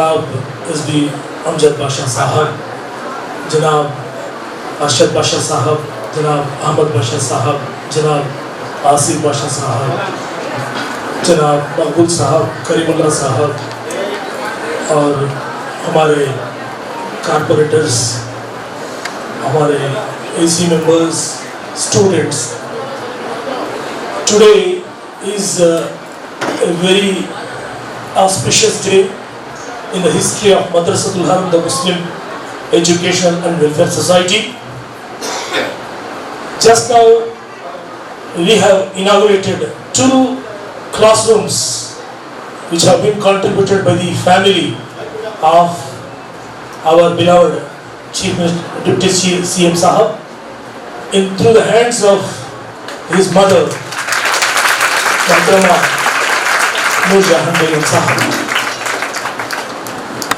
जनाब एसडी अमजद बादशाह साहब, जनाब अरशद बादशाह साहब, जनाब अहमद बादशाह साहब, जनाब आसिफ बादशाह साहब, जनाब मकबूल साहब, करीमुल्लाह साहब और हमारे कारपोरेटर्स, हमारे AC members, students. Today is a very auspicious day in the history of Madrasatul Haram, the Muslim Education and Welfare Society. Just now we have inaugurated 2 classrooms which have been contributed by the family of our beloved Chief Minister, Deputy CM Sahab, through the hands of his mother, Dr. Nur Jahan Begum Sahab.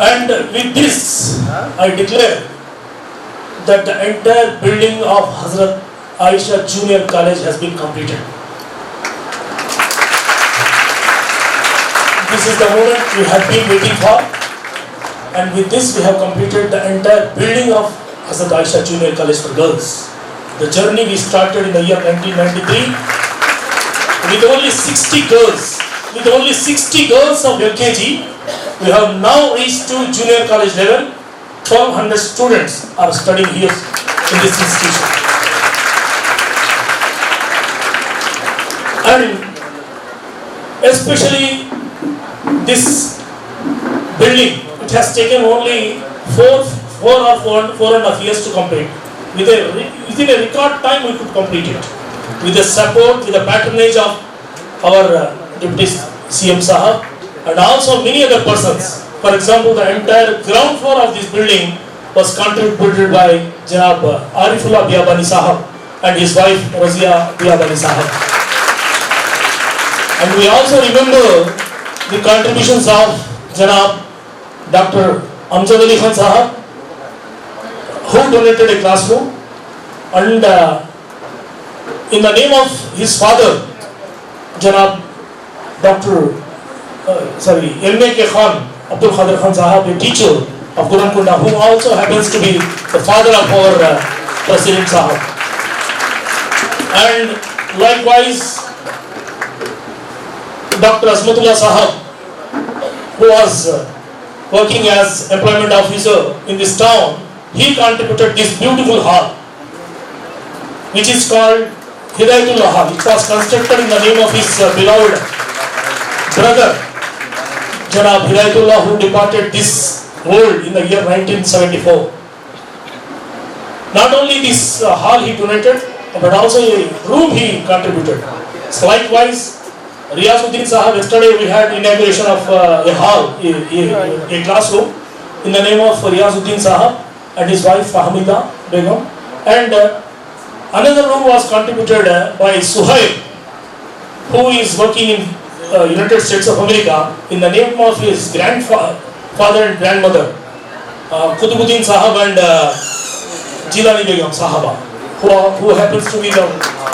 And with this, I declare that the entire building of Hazrat Aisha Junior College has been completed. This is the moment we have been waiting for, and with this we have completed the entire building of Hazrat Aisha Junior College for Girls. The journey we started in the year 1993 with only 60 girls. With only 60 girls of LKG, we have now reached to junior college level. 1200 students are studying here in this institution. And especially this building, it has taken only four and a half years to complete. Within a record time, we could complete it. With the support, with the patronage of our Deputy CM Sahab and also many other persons. For example, the entire ground floor of this building was contributed by Janab Arifullah Biabani Sahab and his wife Razia Biabani Sahab. And we also remember the contributions of Janab Dr. Amjad Ali Khan Sahab, who donated a classroom, and in the name of his father, Janab Dr. M.A.K. Khan, Abdul Khadir Khan Sahab, a teacher of Guramkunda, who also happens to be the father of our President Sahab. And likewise, Dr. Asmatullah Sahab, who was working as employment officer in this town, he contributed this beautiful hall, which is called Hidayatullah Hall. It was constructed in the name of his beloved brother, Janab Hidayatullah, who departed this world in the year 1974. Not only this hall he donated, but also a room he contributed. So likewise, Riyazuddin Sahab, yesterday we had inauguration of a hall, a classroom in the name of Riyazuddin Sahab and his wife Fahmida Begum. And another room was contributed by Suhaib, who is working in United States of America in the name of his grandfather and grandmother, Kutubuddin Sahab and Jilani Begum Sahaba, who happens to be the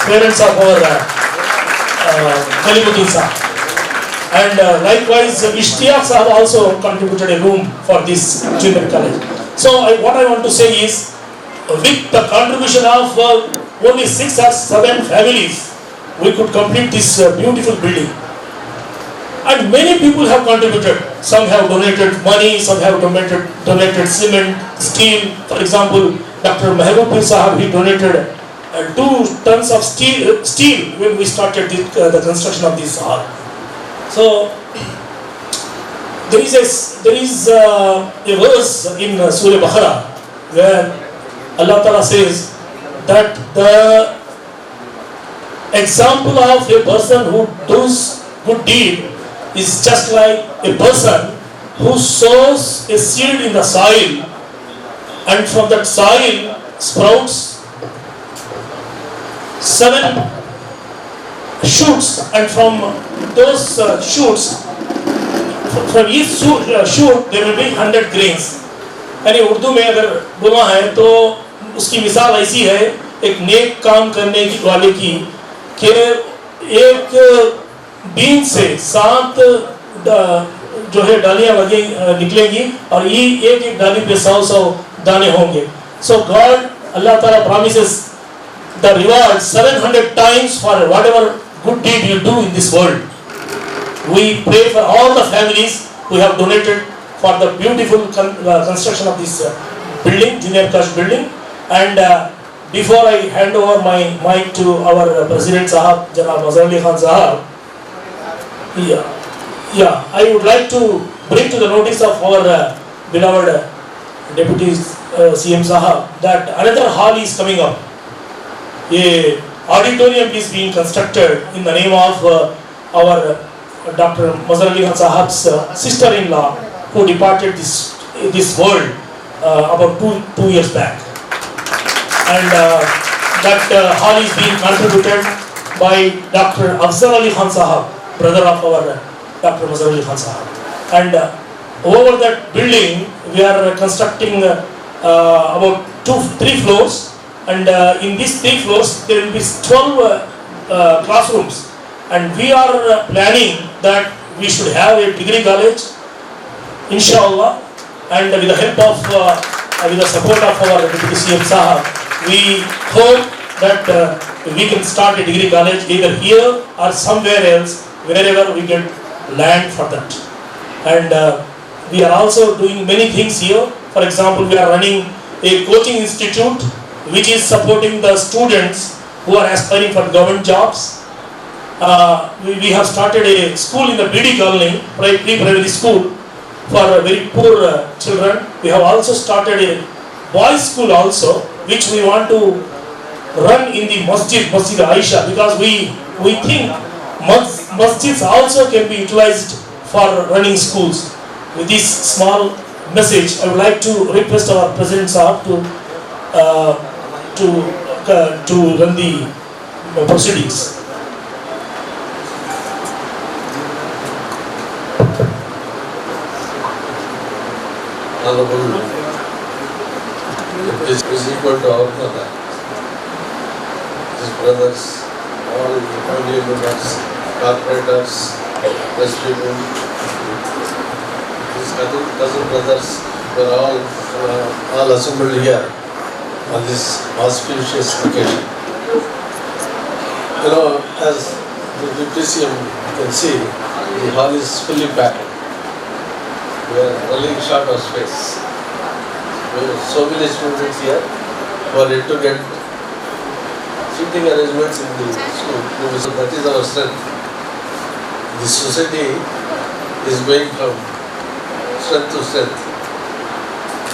parents of our Kalimuddin Sahab. And likewise, Ishtiyaq Sahab also contributed a room for this junior college. So what I want to say is, with the contribution of only 6 or 7 families, we could complete this beautiful building. And many people have contributed. Some have donated money, some have donated cement, steel. For example, Dr. Mehboob Sahab, he donated 2 tons of steel when we started the construction of this hall. So there is a verse in Surah Baqarah where Allah Ta'ala says that the example of a person who does good deed is just like a person who sows a seed in the soil, and from that soil sprouts 7 shoots, and from those shoots, from each shoot there will be 100 grains. यानी उर्दू में अगर बोलना है तो उसकी मिसाल ऐसी है एक नेक काम करने की वाले की कि एक बीन से 7 जो है डालियां निकलेंगी और ये एक एक डाली पे 100 दाने होंगे. So God, Allah Ta'ala promises the reward 700 times for whatever good deed you do in this world. We pray for all the families who have donated for the beautiful construction of this building, Junior College building. And before I hand over my mic to our President Sahab, Janab Mazhar Ali Khan Sahab, I would like to bring to the notice of our beloved Deputy CM Sahab that another hall is coming up. A auditorium is being constructed in the name of our Dr. Mazhar Ali Khan Sahab's sister-in-law, who departed this world about two years back. And that hall is being contributed by Dr. Afzal Ali Khan Sahab, brother of our Dr. Mazhar Ali Khan Sahab. And over that building, we are constructing about 3 floors. And in these 3 floors, there will be 12 classrooms. And we are planning that we should have a degree college, inshallah. And with the help of, with the support of our Deputy CM Sahab, we hope that we can start a degree college either here or somewhere else, wherever we get land for that. And we are also doing many things here. For example, we are running a coaching institute which is supporting the students who are aspiring for government jobs. We have started a school in the BD colony, pre-primary school for very poor children. We have also started a boys school also, which we want to run in the Masjid Aisha, because we think masjids also can be utilized for running schools. With this small message, I would like to request our President Sahab to run the proceedings. Honorable is equal to our mother. His brothers, all family members, corporators, press people, his cousin brothers were all assembled here on this auspicious occasion. You know, as the Deputy can see, the hall is fully packed. We are running short of space. We have so many students here who are yet to get seating arrangements in the school. So that is our strength. The society is going from strength to strength.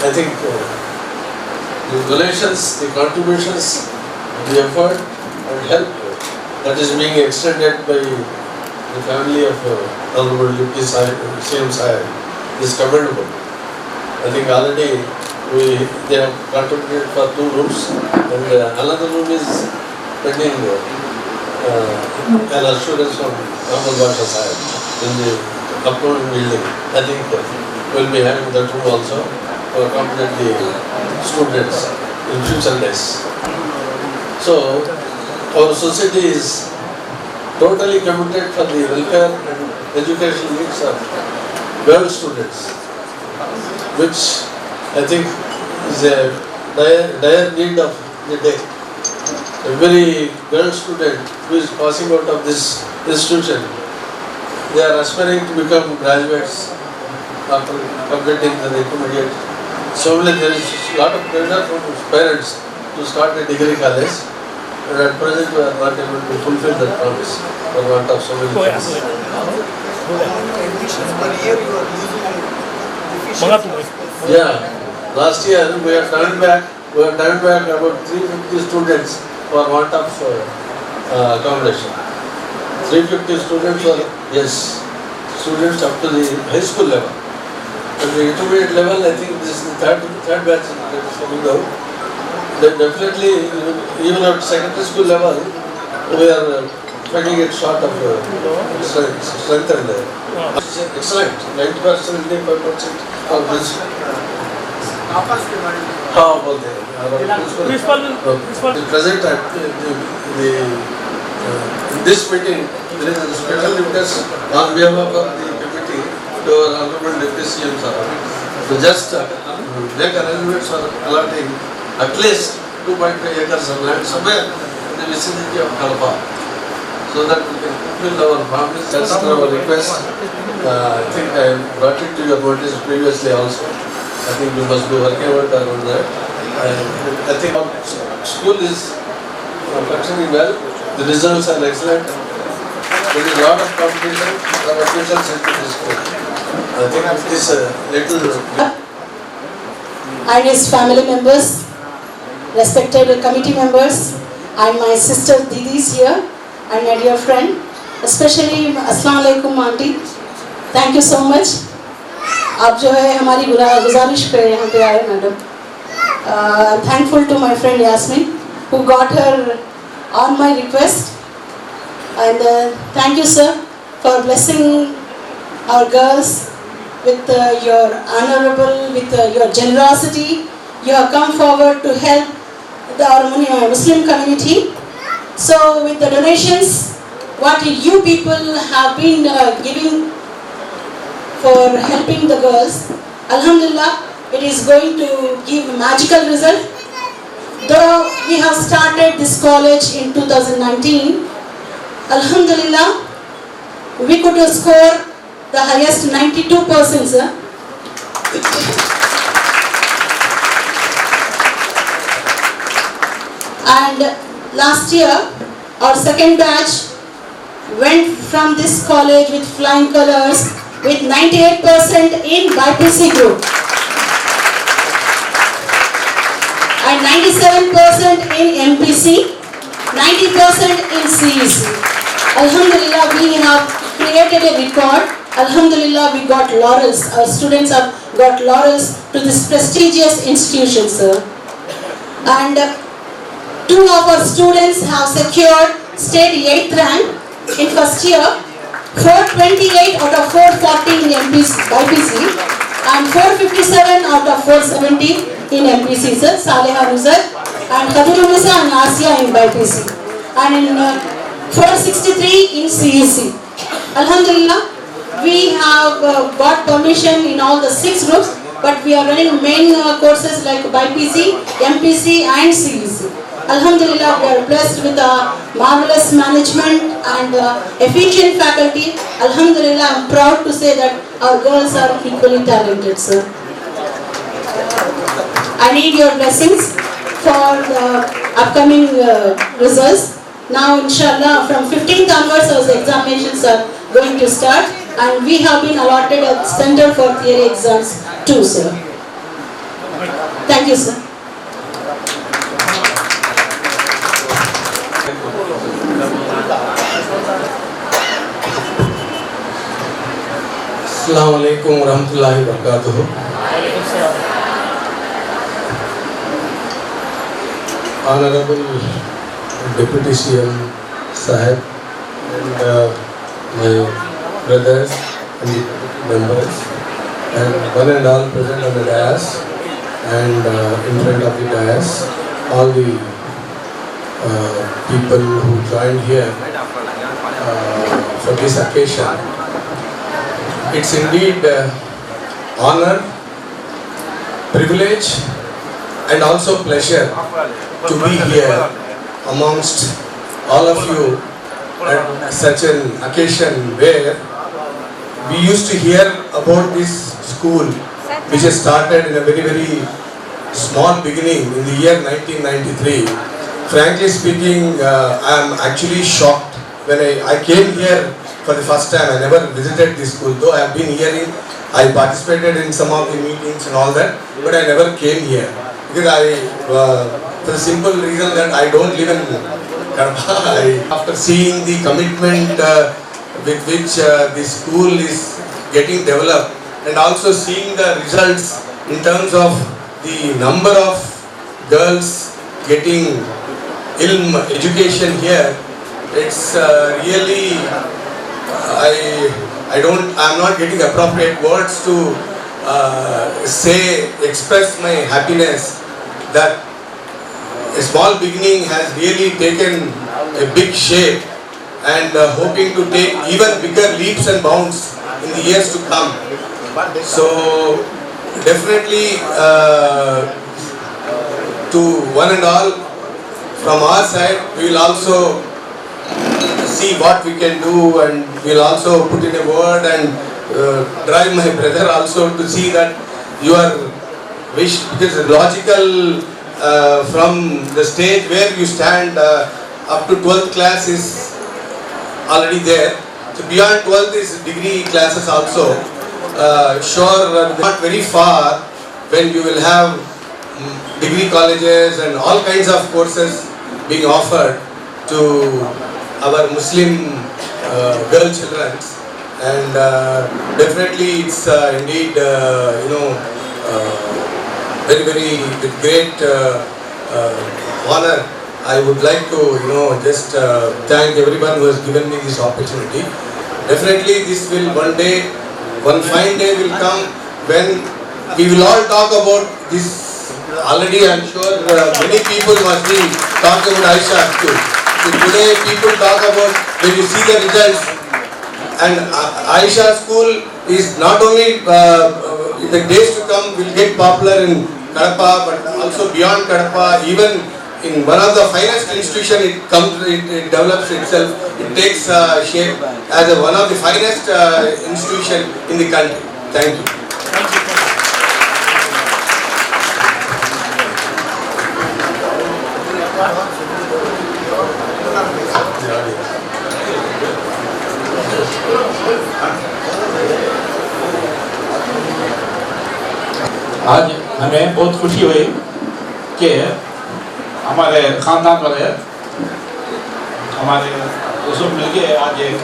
I think the donations, the contributions, the effort and help that is being extended by the family of Honorable Deputy CM Sahab is commendable. I think already they have contributed for 2 rooms, and another room is pending an assurance from Ahmad Basha Sahib in the upcoming building. I think we will be having that room also to accommodate the students in future days. So our society is totally committed for the welfare and educational needs of girl students, which I think is a dire need of the day. Every girl student who is passing out of this institution, they are aspiring to become graduates after completing the intermediate. So there is a lot of pressure from parents to start a degree college, and at present we are not able to fulfill that promise for want of so many things. Yeah, last year we have turned back about 350 students for want of accommodation. 350 students were, yes, students up to the high school level. At the intermediate level, I think this is the third batch that is coming out. Then definitely, even at secondary school level, we are finding it short of strength and excellent. 90%, 95% of this. How about the present at this meeting, there is a special request on behalf of the committee to our Honorable Deputy CM sir to just make arrangements for allotting at least 2.5 acres of land somewhere in the vicinity of Kalpa, so that we can fulfill our promise. That's our request. I think I brought it to your notice previously also. I think we must be working out around that. I think our school is functioning well. The results are excellent. There is a lot of competition from officials into this school. I think it is a little... And his family members, respected committee members, and my sister Didi is here, and my dear friend, especially Assalamu alaikum auntie, thank you so much. आप जो है हमारी गुजारिश पे यहाँ पे आए madam. Thankful to my friend Yasmin who got her on my request, and thank you sir for blessing our girls with your honorable, with your generosity. You have come forward to help our Muslim community. So with the donations, what you people have been giving for helping the girls, Alhamdulillah, it is going to give magical result. Though we have started this college in 2019, Alhamdulillah, we could score the highest 92%, sir. And last year, our second batch went from this college with flying colors with 98% in BPC group and 97% in MPC, 90% in CEC. Alhamdulillah, we have created a record. Alhamdulillah, we got laurels. Our students have got laurels to this prestigious institution, sir. And two of our students have secured state 8th rank in first year, 428 out of 440 in BPC, and 457 out of 470 in MPC, sir. Saleha Nuzar and Khadurunisa and Asia in BPC, and in 463 in CEC. Alhamdulillah, we have got permission in all the 6 groups, but we are running main courses like BPC, MPC and CEC. Alhamdulillah, we are blessed with a marvelous management and efficient faculty. Alhamdulillah, I am proud to say that our girls are equally talented, sir. I need your blessings for the upcoming results. Now, inshallah, from 15th onwards, our examinations are going to start, and we have been allotted a center for theory exams too, sir. Thank you, sir. Assalamu alaikum warahmatullahi wabarakatuh. Honorable Deputy CM Sahib and my brothers and members and one and all present on the dais and in front of the dais, all the people who joined here for this occasion. It's indeed honor, privilege and also pleasure to be here amongst all of you at such an occasion where we used to hear about this school which has started in a very, very small beginning in the year 1993. Frankly speaking, I am actually shocked when I came here for the first time. I never visited this school, though I have been hearing, I participated in some of the meetings and all that, but I never came here. Because for the simple reason that I don't live in Kadapa. After seeing the commitment with which the school is getting developed and also seeing the results in terms of the number of girls getting ilm education here, it's really, I'm not getting appropriate words to express my happiness that a small beginning has really taken a big shape and hoping to take even bigger leaps and bounds in the years to come. So definitely to one and all, from our side, we will also see what we can do, and we will also put in a word and drive my brother also to see that your wish, because logical from the stage where you stand up to 12th class is already there. So beyond 12th is degree classes also. Sure, not very far when you will have degree colleges and all kinds of courses being offered to our Muslim girl children, and definitely it's indeed very with great honor. I would like to just thank everyone who has given me this opportunity. Definitely this will one fine day will come when we will all talk about this. Already I am sure many people must be talking about Aisha too. So today people talk about, when you see the results, and Aisha school is not only in the days to come will get popular in Kadapa, but also beyond Kadapa, even in one of the finest institution it develops itself, it takes shape as one of the finest institution in the country. Thank you. आज हमें बहुत खुशी हुई कि हमारे ख़ानदान वाले हमारे उसमें मिलके आज एक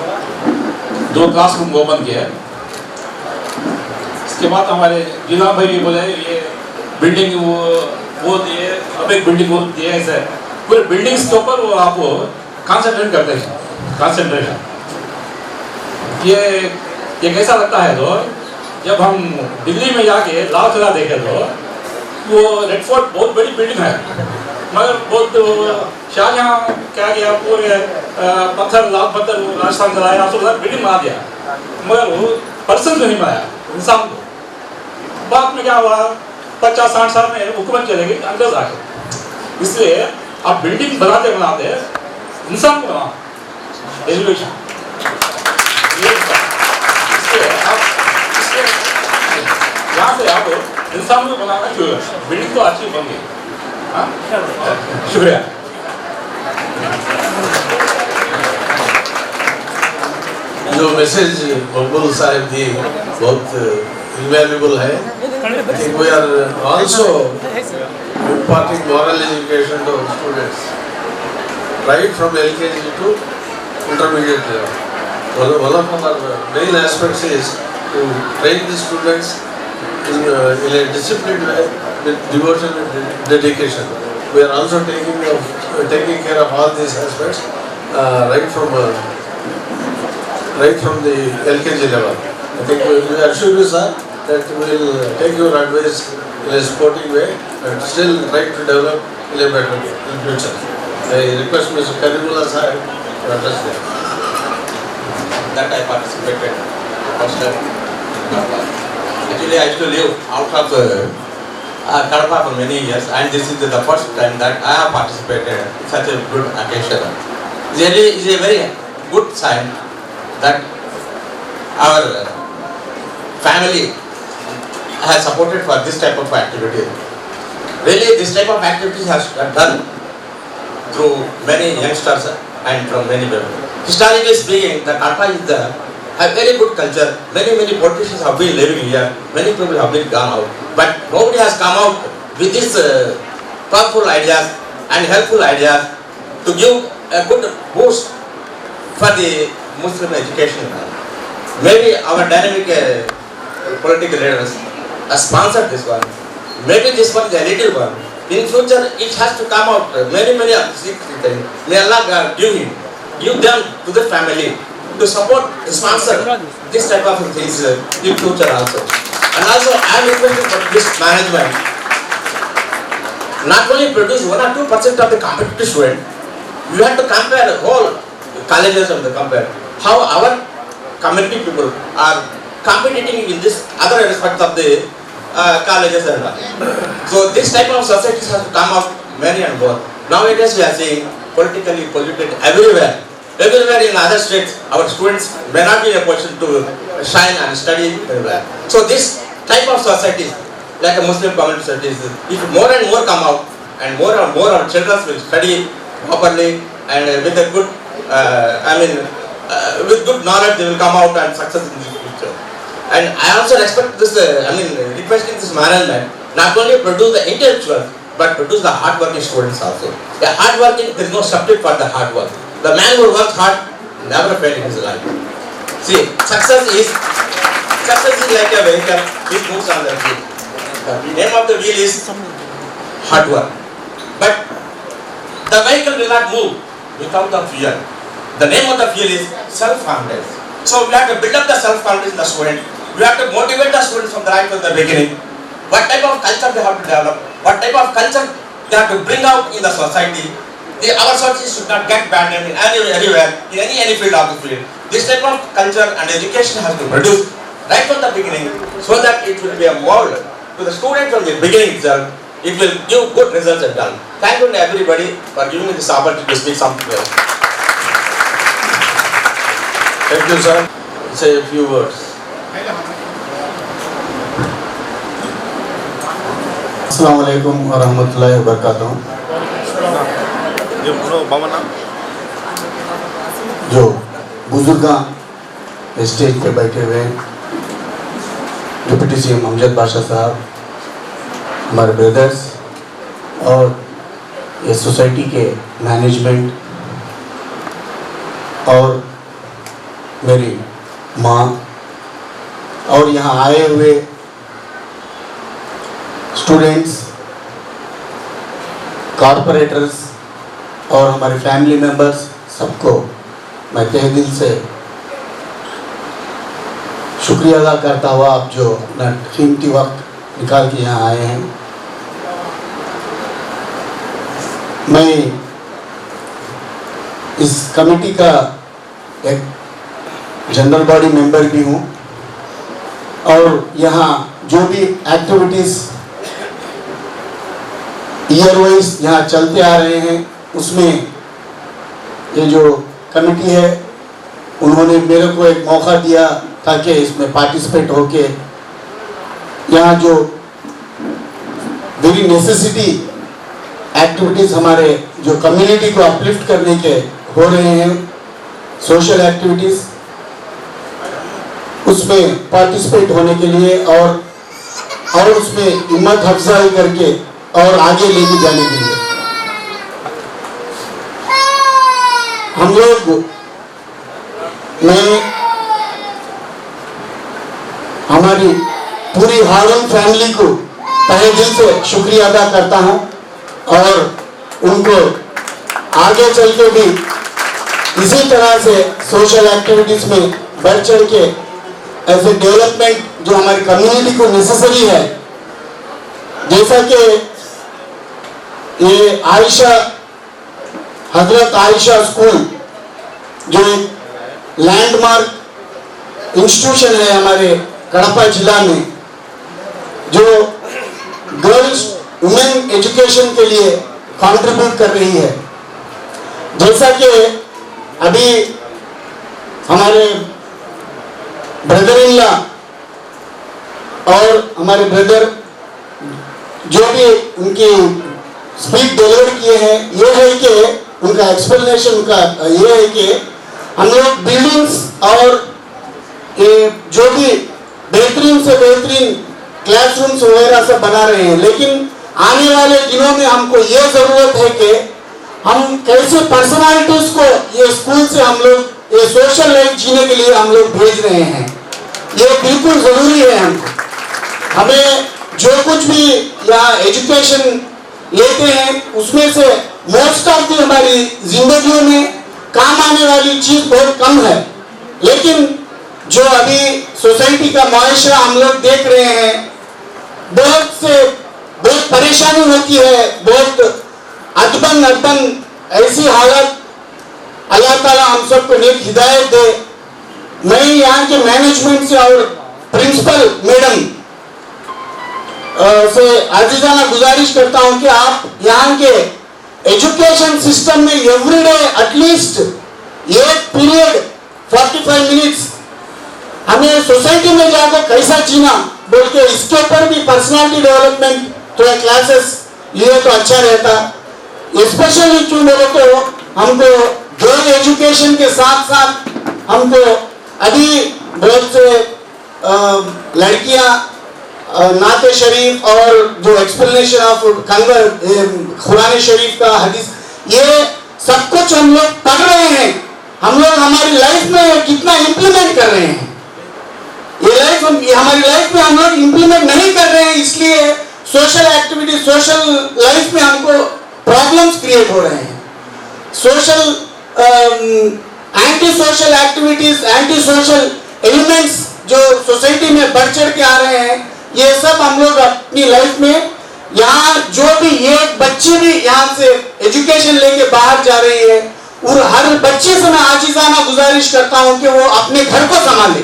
2 क्लासरूम ओपन किया। इसके बाद हमारे जिला भाई भी बोले ये बिल्डिंग वो दिए, अब एक बिल्डिंग वो दिए, ऐसे पूरे बिल्डिंग्स के ऊपर वो आपको कंसंट्रेट करते हैं, कंसंट्रेशन। ये कैसा लगता है तो जब हम दिल्ली में जाके लाल किला देखे तो वो रेड फोर्ट बहुत बड़ी बिल्डिंग है, मगर बहुत शाहजहां क्या किया, पूरे पत्थर लाल पत्थर राजस्थान का लाया, तो बिल्डिंग बना दिया, मगर वो पर्सन नहीं बनाया, इंसान को। बाद में क्या हुआ, 50-60 साल में हुकूमत चले गई अंग्रेज आके। इसलिए आप बिल्डिंग बनाते बनाते इंसान को बना, एजुकेशन यहाँ से आप इंसान को बनाना शुरू करें, बिल्डिंग तो अच्छी बन गई। शुक्रिया। जो मैसेज मकबूल साहब दिए बहुत इनवैल्यूएबल है। I think we are also imparting moral education to students, right from LKG to intermediate level. One of our main aspects is to train the students in a disciplined way with devotion and dedication. We are also taking care of all these aspects right from the LKG level. I think we assure you, sir, that we will take your advice in a sporting way and still try to develop in a better way in future. I request Mr. Karimullah sir to address that. That I participated first time. Actually, I used to live out of Kadapa for many years, and this is the first time that I have participated in such a good occasion. Really, is a very good sign that our family has supported for this type of activity. Really, this type of activities has done through many youngsters and from many people. Historically speaking, the Kadapa is a very good culture. Many politicians have been living here. Many people have been gone out, but nobody has come out with these powerful ideas and helpful ideas to give a good boost for the Muslim education. Maybe our dynamic political leaders have sponsored this one. Maybe this one is a little one. In future, it has to come out. Many of these things. May Allah give them to the family to support, sponsor this type of things in future also. And also, I am requesting for this management not only produce 1 or 2% of the competitive student, you have to compare whole colleges of the compare how our community people are competing in this other aspects of the colleges and all. So this type of societies has come out many and more. Nowadays we are seeing politically polluted everywhere. Everywhere in other states, our students may not be in a position to shine and study everywhere. So this type of societies, like a Muslim community societies, if more and more come out, and more our children will study properly and with a good, with good knowledge, they will come out and success in the future. And I also respect this, requesting this management, not only produce the intellectuals, but produce the hard-working students also. The hard-working, there is no substitute for the hard work. The man who works hard never fail in his life. See, success is like a vehicle which moves on the wheel. The name of the wheel is hard work. But the vehicle will not move without the fuel. The name of the fuel is self-confidence. So we have to build up the self-confidence in the student. We have to motivate the students from the right from the beginning. What type of culture they have to develop? What type of culture they have to bring out in the society? Our society should not get banned in anywhere, in any field of the field. This type of culture and education has to produce right from the beginning, so that it will be a model to the student from the beginning itself. It will give good results and done. Thank you to everybody for giving me this opportunity to speak something else. Thank you, sir. Say a few words. अस्सलाम वालेकुम व रहमतुल्लाहि व बरकातहू। जो बुजुर्ग stage पे बैठे हुए डिप्टी सीएम अमजद बादशाह साहब, हमारे ब्रदर्स और ये सोसाइटी के मैनेजमेंट और मेरी माँ और यहाँ आए हुए स्टूडेंट्स, कॉरपोरेटर्स और हमारे फैमिली मेंबर्स, सबको मैं तहे दिल से शुक्रिया अदा करता हुआ आप जो अपना कीमती वक्त निकाल के यहाँ आए हैं। मैं इस कमेटी का एक जनरल बॉडी मेंबर भी हूँ और यहाँ जो भी एक्टिविटीज़ ईयर वाइज यहाँ चलते आ रहे हैं, उसमें ये जो कमेटी है उन्होंने मेरे को एक मौका दिया ताकि इसमें पार्टिसिपेट होके यहाँ जो वेरी नेसेसिटी एक्टिविटीज़ हमारे जो कम्युनिटी को अपलिफ्ट करने के हो रहे हैं, सोशल एक्टिविटीज़, उसमें पार्टिसिपेट होने के लिए और उसमें हिम्मत अफजाई करके और आगे लेके जाने के लिए हम लोग, मैं हमारी पूरी हारून फैमिली को तहे दिल से शुक्रिया अदा करता हूं और उनको आगे चल के भी इसी तरह से सोशल एक्टिविटीज में बढ़ चढ़ के एज ए डेवलपमेंट जो हमारी कम्युनिटी को नेसेसरी है, जैसा कि ये आयशा, हजरत आयशा स्कूल जो एक लैंडमार्क इंस्टीट्यूशन है हमारे कड़पा जिला में, जो गर्ल्स वुमेन एजुकेशन के लिए कंट्रीब्यूट कर रही है। जैसा कि अभी हमारे ब्रदर इन लॉ और हमारे ब्रदर जो भी उनकी स्पीच डिलीवर किए हैं, ये है कि उनका एक्सप्लेनेशन का ये है कि हम लोग बिल्डिंग्स और ये जो भी बेहतरीन से बेहतरीन क्लासरूम्स वगैरह सब बना रहे हैं, लेकिन आने वाले दिनों में हमको ये ज़रूरत है कि हम कैसे पर्सनालिटीज को ये स्कूल से हम लोग ये सोशल लाइफ जीने के लिए हम लोग भेज रहे हैं। ये बिल्कुल ज़रूरी है हमको। हमें जो कुछ भी यहाँ एजुकेशन लेते हैं उसमें से मोस्ट ऑफ दी हमारी जिंदगियों में काम आने वाली चीज़ बहुत कम है, लेकिन जो अभी सोसाइटी का मुआशरा हम लोग देख रहे हैं, बहुत परेशानी होती है, बहुत अदबन ऐसी हालत। अल्लाह ताला हम सबको नेक हिदायत दे। मैं यहाँ के मैनेजमेंट से और प्रिंसिपल मैडम से आजीजाना गुजारिश करता हूं कि आप यहाँ के एजुकेशन सिस्टम में एवरीडे एटलीस्ट एक पीरियड 45 मिनट्स हमें सोसाइटी में जाकर कैसा जीना बोल के इसके ऊपर भी पर्सनालिटी डेवलपमेंट थोड़ा क्लासेस लिए तो अच्छा रहता। स्पेशली क्यों बोले तो हमको गर्ल एजुकेशन के साथ साथ हमको अभी बहुत से लड़कियां नाते शरीफ और जो एक्सप्लेनेशन ऑफ कुरान शरीफ का हदीस ये सब कुछ हम लोग पढ़ रहे हैं। हम लोग हमारी लाइफ में कितना इम्प्लीमेंट कर रहे हैं, ये हमारी लाइफ में हम लोग इम्प्लीमेंट नहीं कर रहे हैं, इसलिए सोशल एक्टिविटी सोशल लाइफ में हमको प्रॉब्लम्स क्रिएट हो रहे हैं। Social anti social activities anti social elements जो सोसाइटी में बढ़ चढ़ के आ रहे हैं, ये सब हम लोग अपनी लाइफ में यहाँ जो भी ये बच्चे भी यहाँ से एजुकेशन लेके बाहर जा रही है और हर बच्चे से मैं आजीजाना गुजारिश करता हूँ कि वो अपने घर को संभाले,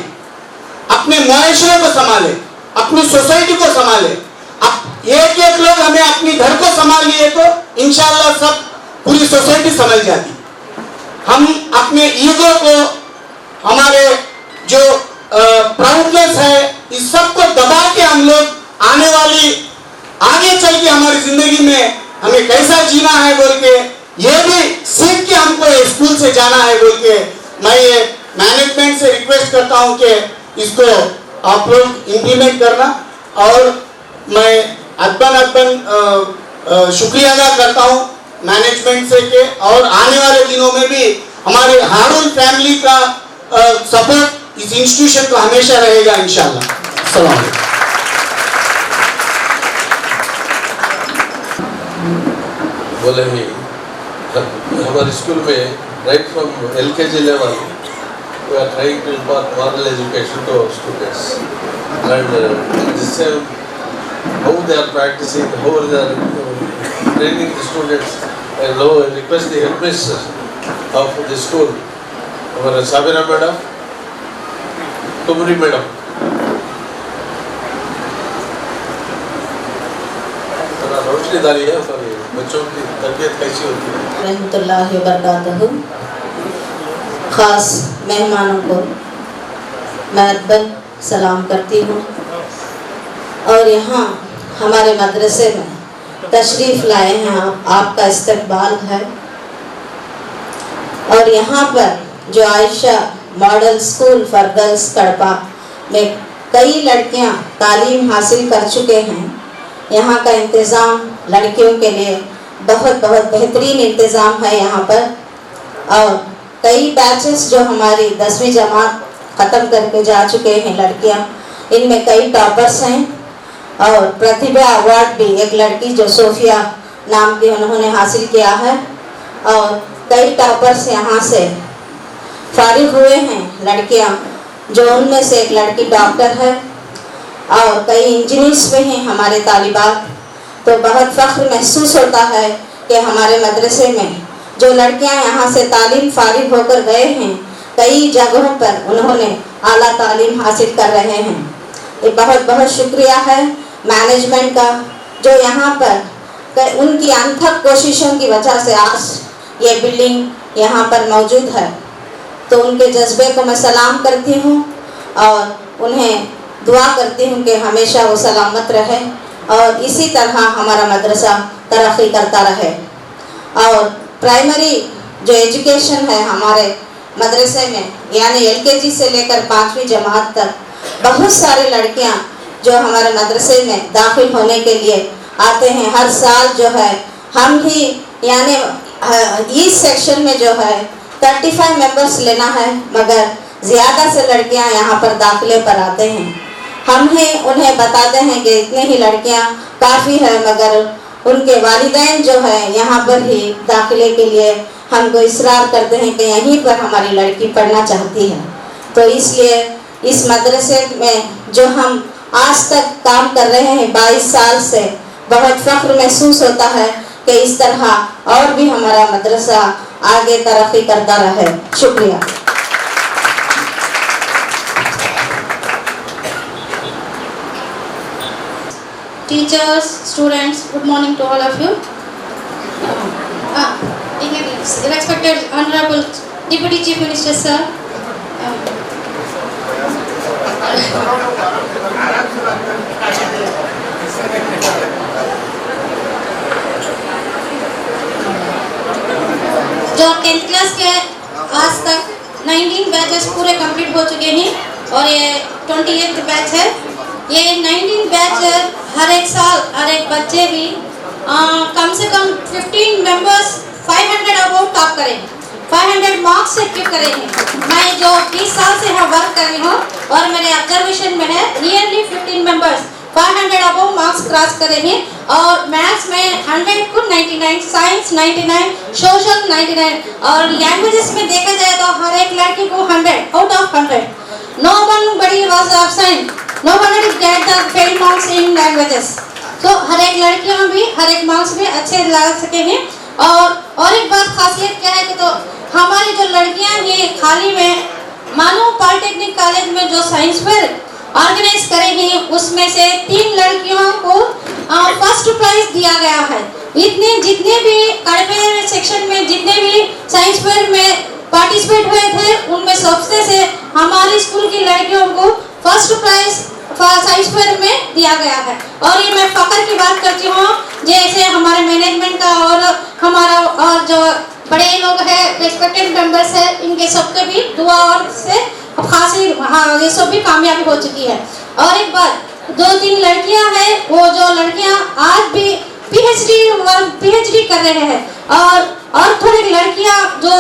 अपने मुआशरे को संभाले, अपनी सोसाइटी को संभाले। अब एक एक लोग हमें अपनी घर को संभाल लिए तो इंशाल्लाह सब पूरी सोसाइटी संभल जाती। हम अपने ईगो को, हमारे जो प्राउडनेस है, इस सब को दबा के हम लोग आने वाली आगे चल के हमारी जिंदगी में हमें कैसा जीना है बोल के ये भी सीख के हमको स्कूल से जाना है बोल के मैं ये मैनेजमेंट से रिक्वेस्ट करता हूँ कि इसको आप लोग इम्प्लीमेंट करना। और मैं अदबन शुक्रिया अदा करता हूँ मैनेजमेंट से के, और आने वाले दिनों में भी हमारे हारून फैमिली का सपोर्ट इस इंस्टीट्यूशन को हमेशा रहेगा इंशाल्लाह। अस्सलाम वालेकुम। बोले ही हमारे स्कूल में right from LKG level we are trying to impart moral education to our students, and this how they are practicing, how they are training the students, and now I request the headmistress of the school, our Sabina madam, Tumri madam, रोशनी डाली है बच्चों की तबीयत कैसी होती है। रहमतुल्लाहि व बरकातहू। ख़ास मेहमानों को मैं अदबन सलाम करती हूँ और यहाँ हमारे मदरसे में तशरीफ़ लाए हैं आपका इस्तकबाल है। और यहाँ पर जो Ayesha model school for girls कड़पा में कई लड़कियाँ तालीम हासिल कर चुके हैं। यहाँ का इंतज़ाम लड़कियों के लिए बहुत बहुत बेहतरीन इंतज़ाम है यहाँ पर। और कई बैचेस जो हमारी 10वीं जमात ख़त्म करके जा चुके हैं लड़कियाँ, इनमें कई टॉपर्स हैं। और प्रतिभा अवार्ड भी एक लड़की जो सोफिया नाम की उन्होंने हासिल किया है। और कई टॉपर्स यहाँ से फारिग हुए हैं लड़कियाँ, जो उनमें से एक लड़की डॉक्टर है और कई इंजीनियर्स में हैं हमारे तालिबात। तो बहुत फ़ख्र महसूस होता है कि हमारे मदरसे में जो लड़कियां यहाँ से तालीम फारिग होकर गए हैं, कई जगहों पर उन्होंने आला तालीम हासिल कर रहे हैं। ये बहुत बहुत शुक्रिया है मैनेजमेंट का, जो यहाँ पर उनकी अनथक कोशिशों की वजह से आज ये बिल्डिंग यहाँ पर मौजूद है। तो उनके जज्बे को मैं सलाम करती हूँ और उन्हें दुआ करती हूँ कि हमेशा वो सलामत रहे और इसी तरह हमारा मदरसा तरक्की करता रहे। और प्राइमरी जो एजुकेशन है हमारे मदरसे में, यानी LKG से लेकर 5वीं जमात तक बहुत सारी लड़कियाँ जो हमारे मदरसे में दाखिल होने के लिए आते हैं। हर साल जो है हम भी यानी इस सेक्शन में जो है 35 मेंबर्स लेना है, मगर ज़्यादा से लड़कियाँ यहाँ पर दाखिले पर आते हैं। हम ही उन्हें बताते हैं कि इतनी ही लड़कियां काफ़ी है, मगर उनके वालिदैन जो है यहाँ पर ही दाखिले के लिए हमको इसरार करते हैं कि यहीं पर हमारी लड़की पढ़ना चाहती है। तो इसलिए इस मदरसे में जो हम आज तक काम कर रहे हैं 22 साल से, बहुत फ़ख्र महसूस होता है कि इस तरह और भी हमारा मदरसा आगे तरक्की करता रहे। शुक्रिया। teachers, students, good morning to all of you. Respected Honorable Deputy Chief Minister Sir, जो 10th क्लास के आज तक 19 बैचेस पूरे कंप्लीट हो चुके हैं और ये 28th बैच है। ये 19 बैच हर एक साल हर एक बच्चे भी कम से कम 15 मेंबर्स 500 अबाउट टॉप करें, 500 मार्क्स से क्लिक करेंगे। मैं जो 20 साल से यहाँ वर्क कर रही हूँ और मेरे ऑब्जर्वेशन में है nearly 15 members 500 about marks cross करे हैं और मैथ्स में 100 को 99, साइंस 99, सोशल 99 और लैंग्वेजेस में देखा जाए तो हर एक लड़की को 100 out of 100। No one body was absent, no one did get the fail marks in languages. तो हर एक लड़कियां भी हर एक मार्क्स भी अच्छे ला सके हैं। और एक बात खासियत क्या है कि तो हमारी जो लड़कियां हैं खाली में मानो पॉलिटेक्निक कॉलेज में जो साइंस फेयर ऑर्गेनाइज करे हैं उसमें से 3 लड़कियों को फर्स्ट प्राइज दिया गया है। इतने जितने भी कड़पे सेक्शन में जितने भी साइंस फेयर में पार्टिसिपेट हुए थे उनमें सबसे से हमारे स्कूल की लड़कियों को फर्स्ट प्राइज साइंस फेयर में दिया गया है। और ये मैं फख्र की बात करती हूँ जैसे हमारे मैनेजमेंट का और हमारा और जो बड़े लोग हैं रिस्पेक्टेड मेंबर्स है इनके सबके भी दुआ और से खासी ये सब भी कामयाबी हो चुकी है। और एक बात 2-3 लड़कियां हैं वो जो लड़कियां आज भी पीएचडी कर रहे हैं और थोड़ी लड़कियां जो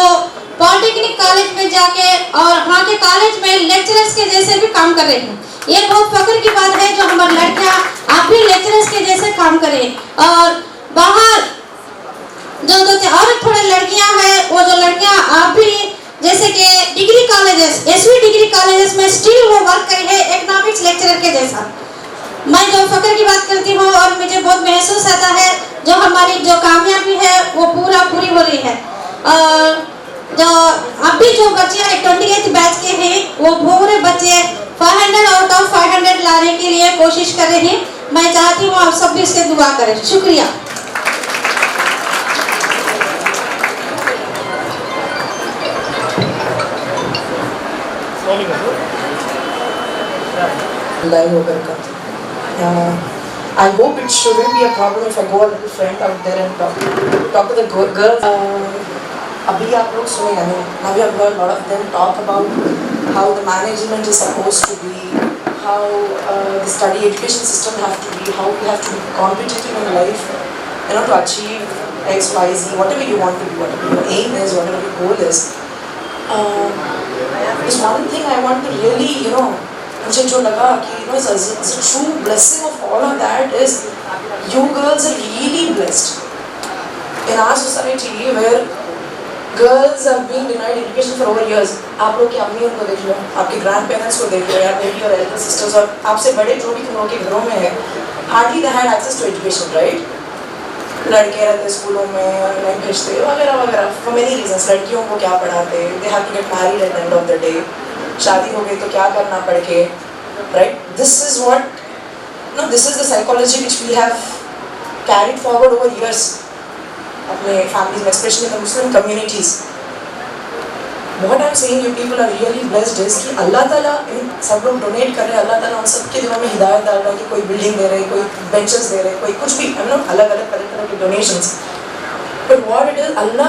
पॉलिटेक्निक कॉलेज में जाके और वहाँ के कॉलेज में लेक्चरर्स के जैसे भी काम कर रहे हैं। ये बहुत फख्र की बात है जो हमारी लड़कियां आप भी लेक्चरर्स के जैसे काम करें। और बाहर जो और थोड़े लड़कियां हैं वो जो लड़कियां आप भी जैसे कि degree colleges SV degree colleges में स्टिल वो वर्क करी है इकोनॉमिक्स लेक्चरर के जैसा। मैं जो फख्र की बात करती हूँ और मुझे बहुत महसूस आता है जो हमारी जो कामयाबी है वो पूरी हो रही है। जो अभी जो बच्चे 28th बैच के हैं वो पूरे बच्चे 500 आउट ऑफ 500 लाने के लिए कोशिश कर रहे हैं। मैं चाहती हूँ आप सब भी इससे दुआ करें। शुक्रिया। I hope it shouldn't be a problem if I go a little friend out there and talk to the girls. अभी आप लोग सुने यानी now we have heard a lot of them talk about how the management is supposed to be, how the study education system have to be, how we have to be competitive in life, to achieve X, Y, Z, whatever you want to do, whatever your aim is, whatever your goal is. There's one thing I want to really, मुझे जो लगा कि it's a true blessing of all of that is you girls are really blessed in our society where girls have been denied education for over years. आप लोग की अम्मियों को देख लो, आपके ग्रैंड पेरेंट्स को देख लो या मेरी और एल्डर सिस्टर्स और आपसे बड़े जो भी तुम लोगों के घरों में है, hardly they had access to education, right? लड़के रहते स्कूलों में नहीं भेजते वगैरह वगैरह for many reasons. लड़कियों को क्या पढ़ाते, they have to get married at the end of the day. शादी हो गई तो क्या करना पड़ के, right? This is the psychology which we have carried forward over years. अपने families में, especially the Muslim communities. What I'm saying, you people are really blessed is कि अल्लाह ताला सब लोग डोनेट कर रहे हैं, अल्लाह ताला उन सबके दिलों में हिदायत डाल रहा है कि कोई बिल्डिंग दे रहे, कोई बेंचेस दे रहे, कोई कुछ भी, अलग अलग तरह के donations. But what it is, अल्लाह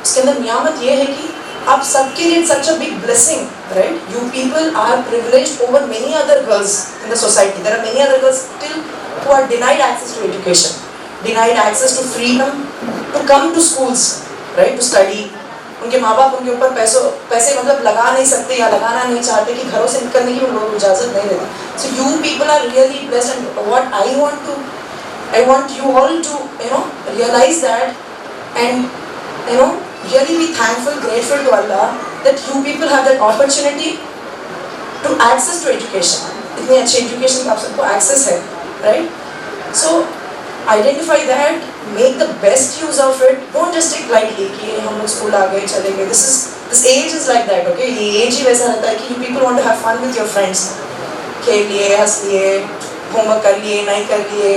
उसके अंदर नियामत ये है कि आप सबके लिए such a big blessing, right? You people are privileged over many other girls in the society. There are many other girls still who are denied access to education, denied access to freedom to come to schools, right? To study. उनके माँ बाप उनके ऊपर पैसे मतलब लगा नहीं सकते या लगाना नहीं चाहते कि घरों से निकलने की उनको इजाज़त नहीं देती. So you people are really blessed, and what I want you all to realize that and really be thankful, grateful to Allah that you people have that opportunity to access to education. इतनी अच्छी education का आप सबको access है, right? So identify that, make the best use of it. Don't just take lightly कि हम लोग school आ गए चले गए. This age is like that, okay? ये age ही वैसा रहता है कि you people want to have fun with your friends. खेलिए, हंसिए, होमवर्क कर लिए नहीं कर लिए,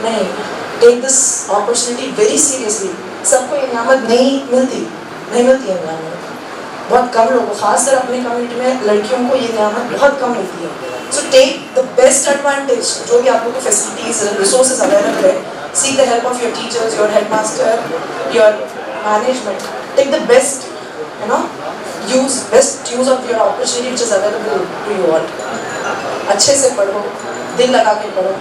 नहीं, take this opportunity very seriously. सबको ये नियामत नहीं मिलती है नियामत, बहुत कम लोगों, खासकर अपने कम्युनिटी में लड़कियों को ये नियामत बहुत कम मिलती है। So take the best advantage, जो भी आप लोगों को फैसिलिटीज रिसोर्सेज अवेलेबल है, seek the help of your teachers, your headmaster, your management, take the best, you know, best use of your opportunity which is available to you all. अच्छे से पढ़ो, दिल लगा के पढ़ो।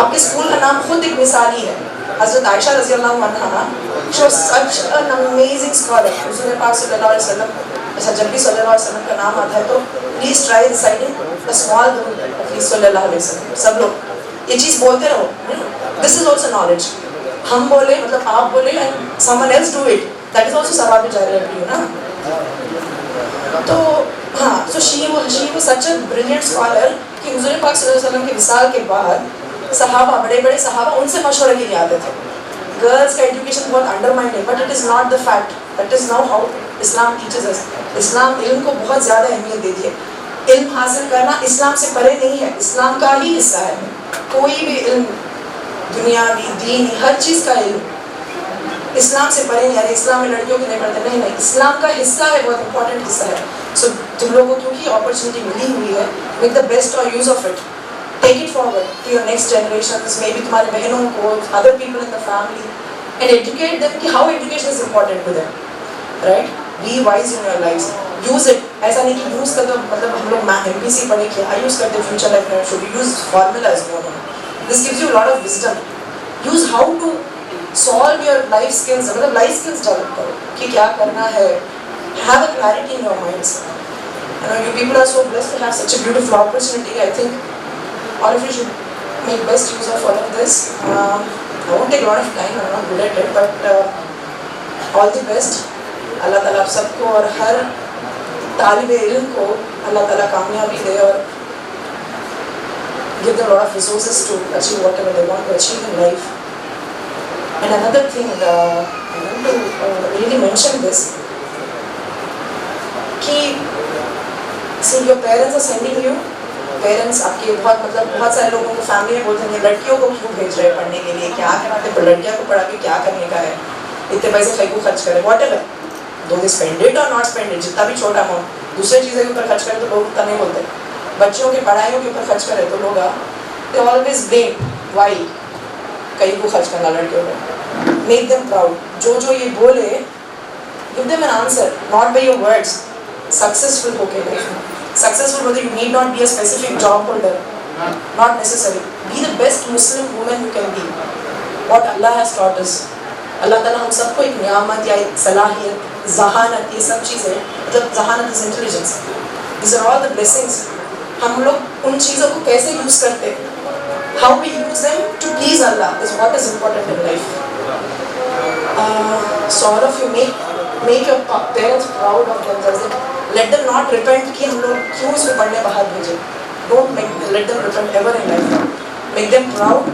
आपके स्कूल का नाम खुद एक मिसाली है। हज़रत आयशा रज़ी अल्लाहु अन्हा, she was such an amazing scholar। हुज़ूर पाक सल्लल्लाहु अलैहि वसल्लम, अच्छा जब भी सल्लल्लाहु अलैहि वसल्लम का नाम आता है तो please try reciting the small rule सल्लल्लाहु अलैहि वसल्लम। सब लोग ये चीज़ बोलते रहो, दिस इज ऑल्सो नॉलेज। हम बोले मतलब आप बोले and someone else do it, that is also सवाब जारिया टू यू ना। तो हाँ, so she was such a brilliant scholar कि हुज़ूर पाक सल्लल्लाहु अलैहि वसल्लम के विसाल के बाद सहाबा, बड़े बड़े सहाबा उनसे मशवरे के लिए आते थे। गर्ल्स का एजुकेशन बहुत अंडरमाइंड है, but it is not the fact, that is now how Islam teaches us. Islam इल्म को बहुत ज़्यादा अहमियत देती है। इल्म हासिल करना इस्लाम से परे नहीं है, इस्लाम का ही हिस्सा है। कोई भी इल्म, दुनियावी, दीनी, हर चीज़ का इल्म इस्लाम से परे नहीं। अरे इस्लाम में लड़कियों को नहीं पढ़ते, नहीं, इस्लाम का हिस्सा है, बहुत इंपॉर्टेंट हिस्सा है। सो तुम लोगों को क्योंकि अपॉर्चुनिटी मिली हुई है, मेक द बेस्ट और use of it, take it forward to your next generations, maybe तुम्हारे बहनों को, other people in the family, and educate them कि how education is important to them, right? Be wise in your lives, use it। ऐसा नहीं कि use कर दो, मतलब हम लोग MPC पढ़े क्या use करते future life में, should use formulas, no। This gives you a lot of wisdom। Use how to solve your life skills, मतलब life skills develop करो कि क्या करना है, have a clarity in your minds। You know, you people are so blessed to have such a beautiful opportunity। I think all of you should make best use of all of this। I won't take a lot of time, I'm not good at it, but all the best। अल्लाह ताला आप सबको और हर तालिब इल्म को अल्लाह ताला कामयाबी दे और give them a lot of resources to achieve whatever they want to achieve in life। And another thing, I want to really mention this कि see your parents are sending you, parents आपके बहुत मतलब बहुत सारे लोगों को family में बोलते हैं लड़कियों को क्यों भेज रहे हैं पढ़ने के लिए, क्या कराते हैं, लड़कियों को पढ़ा के क्या करने का है, इतने पैसे फेंकू खर्च करें, व्हाटएवर, दो दे स्पेंड इट और नॉट स्पेंड इट, जितना भी छोटा अमाउंट दूसरी चीज़ों के ऊपर खर्च करें तो लोग उतना नहीं बोलते। बच्चों की पढ़ाइयों के ऊपर खर्च करें तो लोग दे ऑलवेज ब्लेम वाई कहीं को खर्च करना लड़कियों को। मेक देम प्राउड, जो ये बोले give them an answer, not by your words. Successful होके लाइफ में, successful whether you need not be a specific job holder, not necessary, be the best Muslim woman you can be, what Allah has taught us। अल्लाह ताला हम सबको एक नियामत या एक सलाहियत, जहानत, ये सब चीज़ें, मतलब जहानत is intelligence, these are all the blessings। हम लोग उन चीज़ों को कैसे यूज़ करते हैं, how we use them to please Allah is what is important in life। So all of you make your parents proud of themselves। Let them not repent कि हम लोग क्यों इसको पढ़ने बाहर भेजे। Don't let them repent ever in life। Make them proud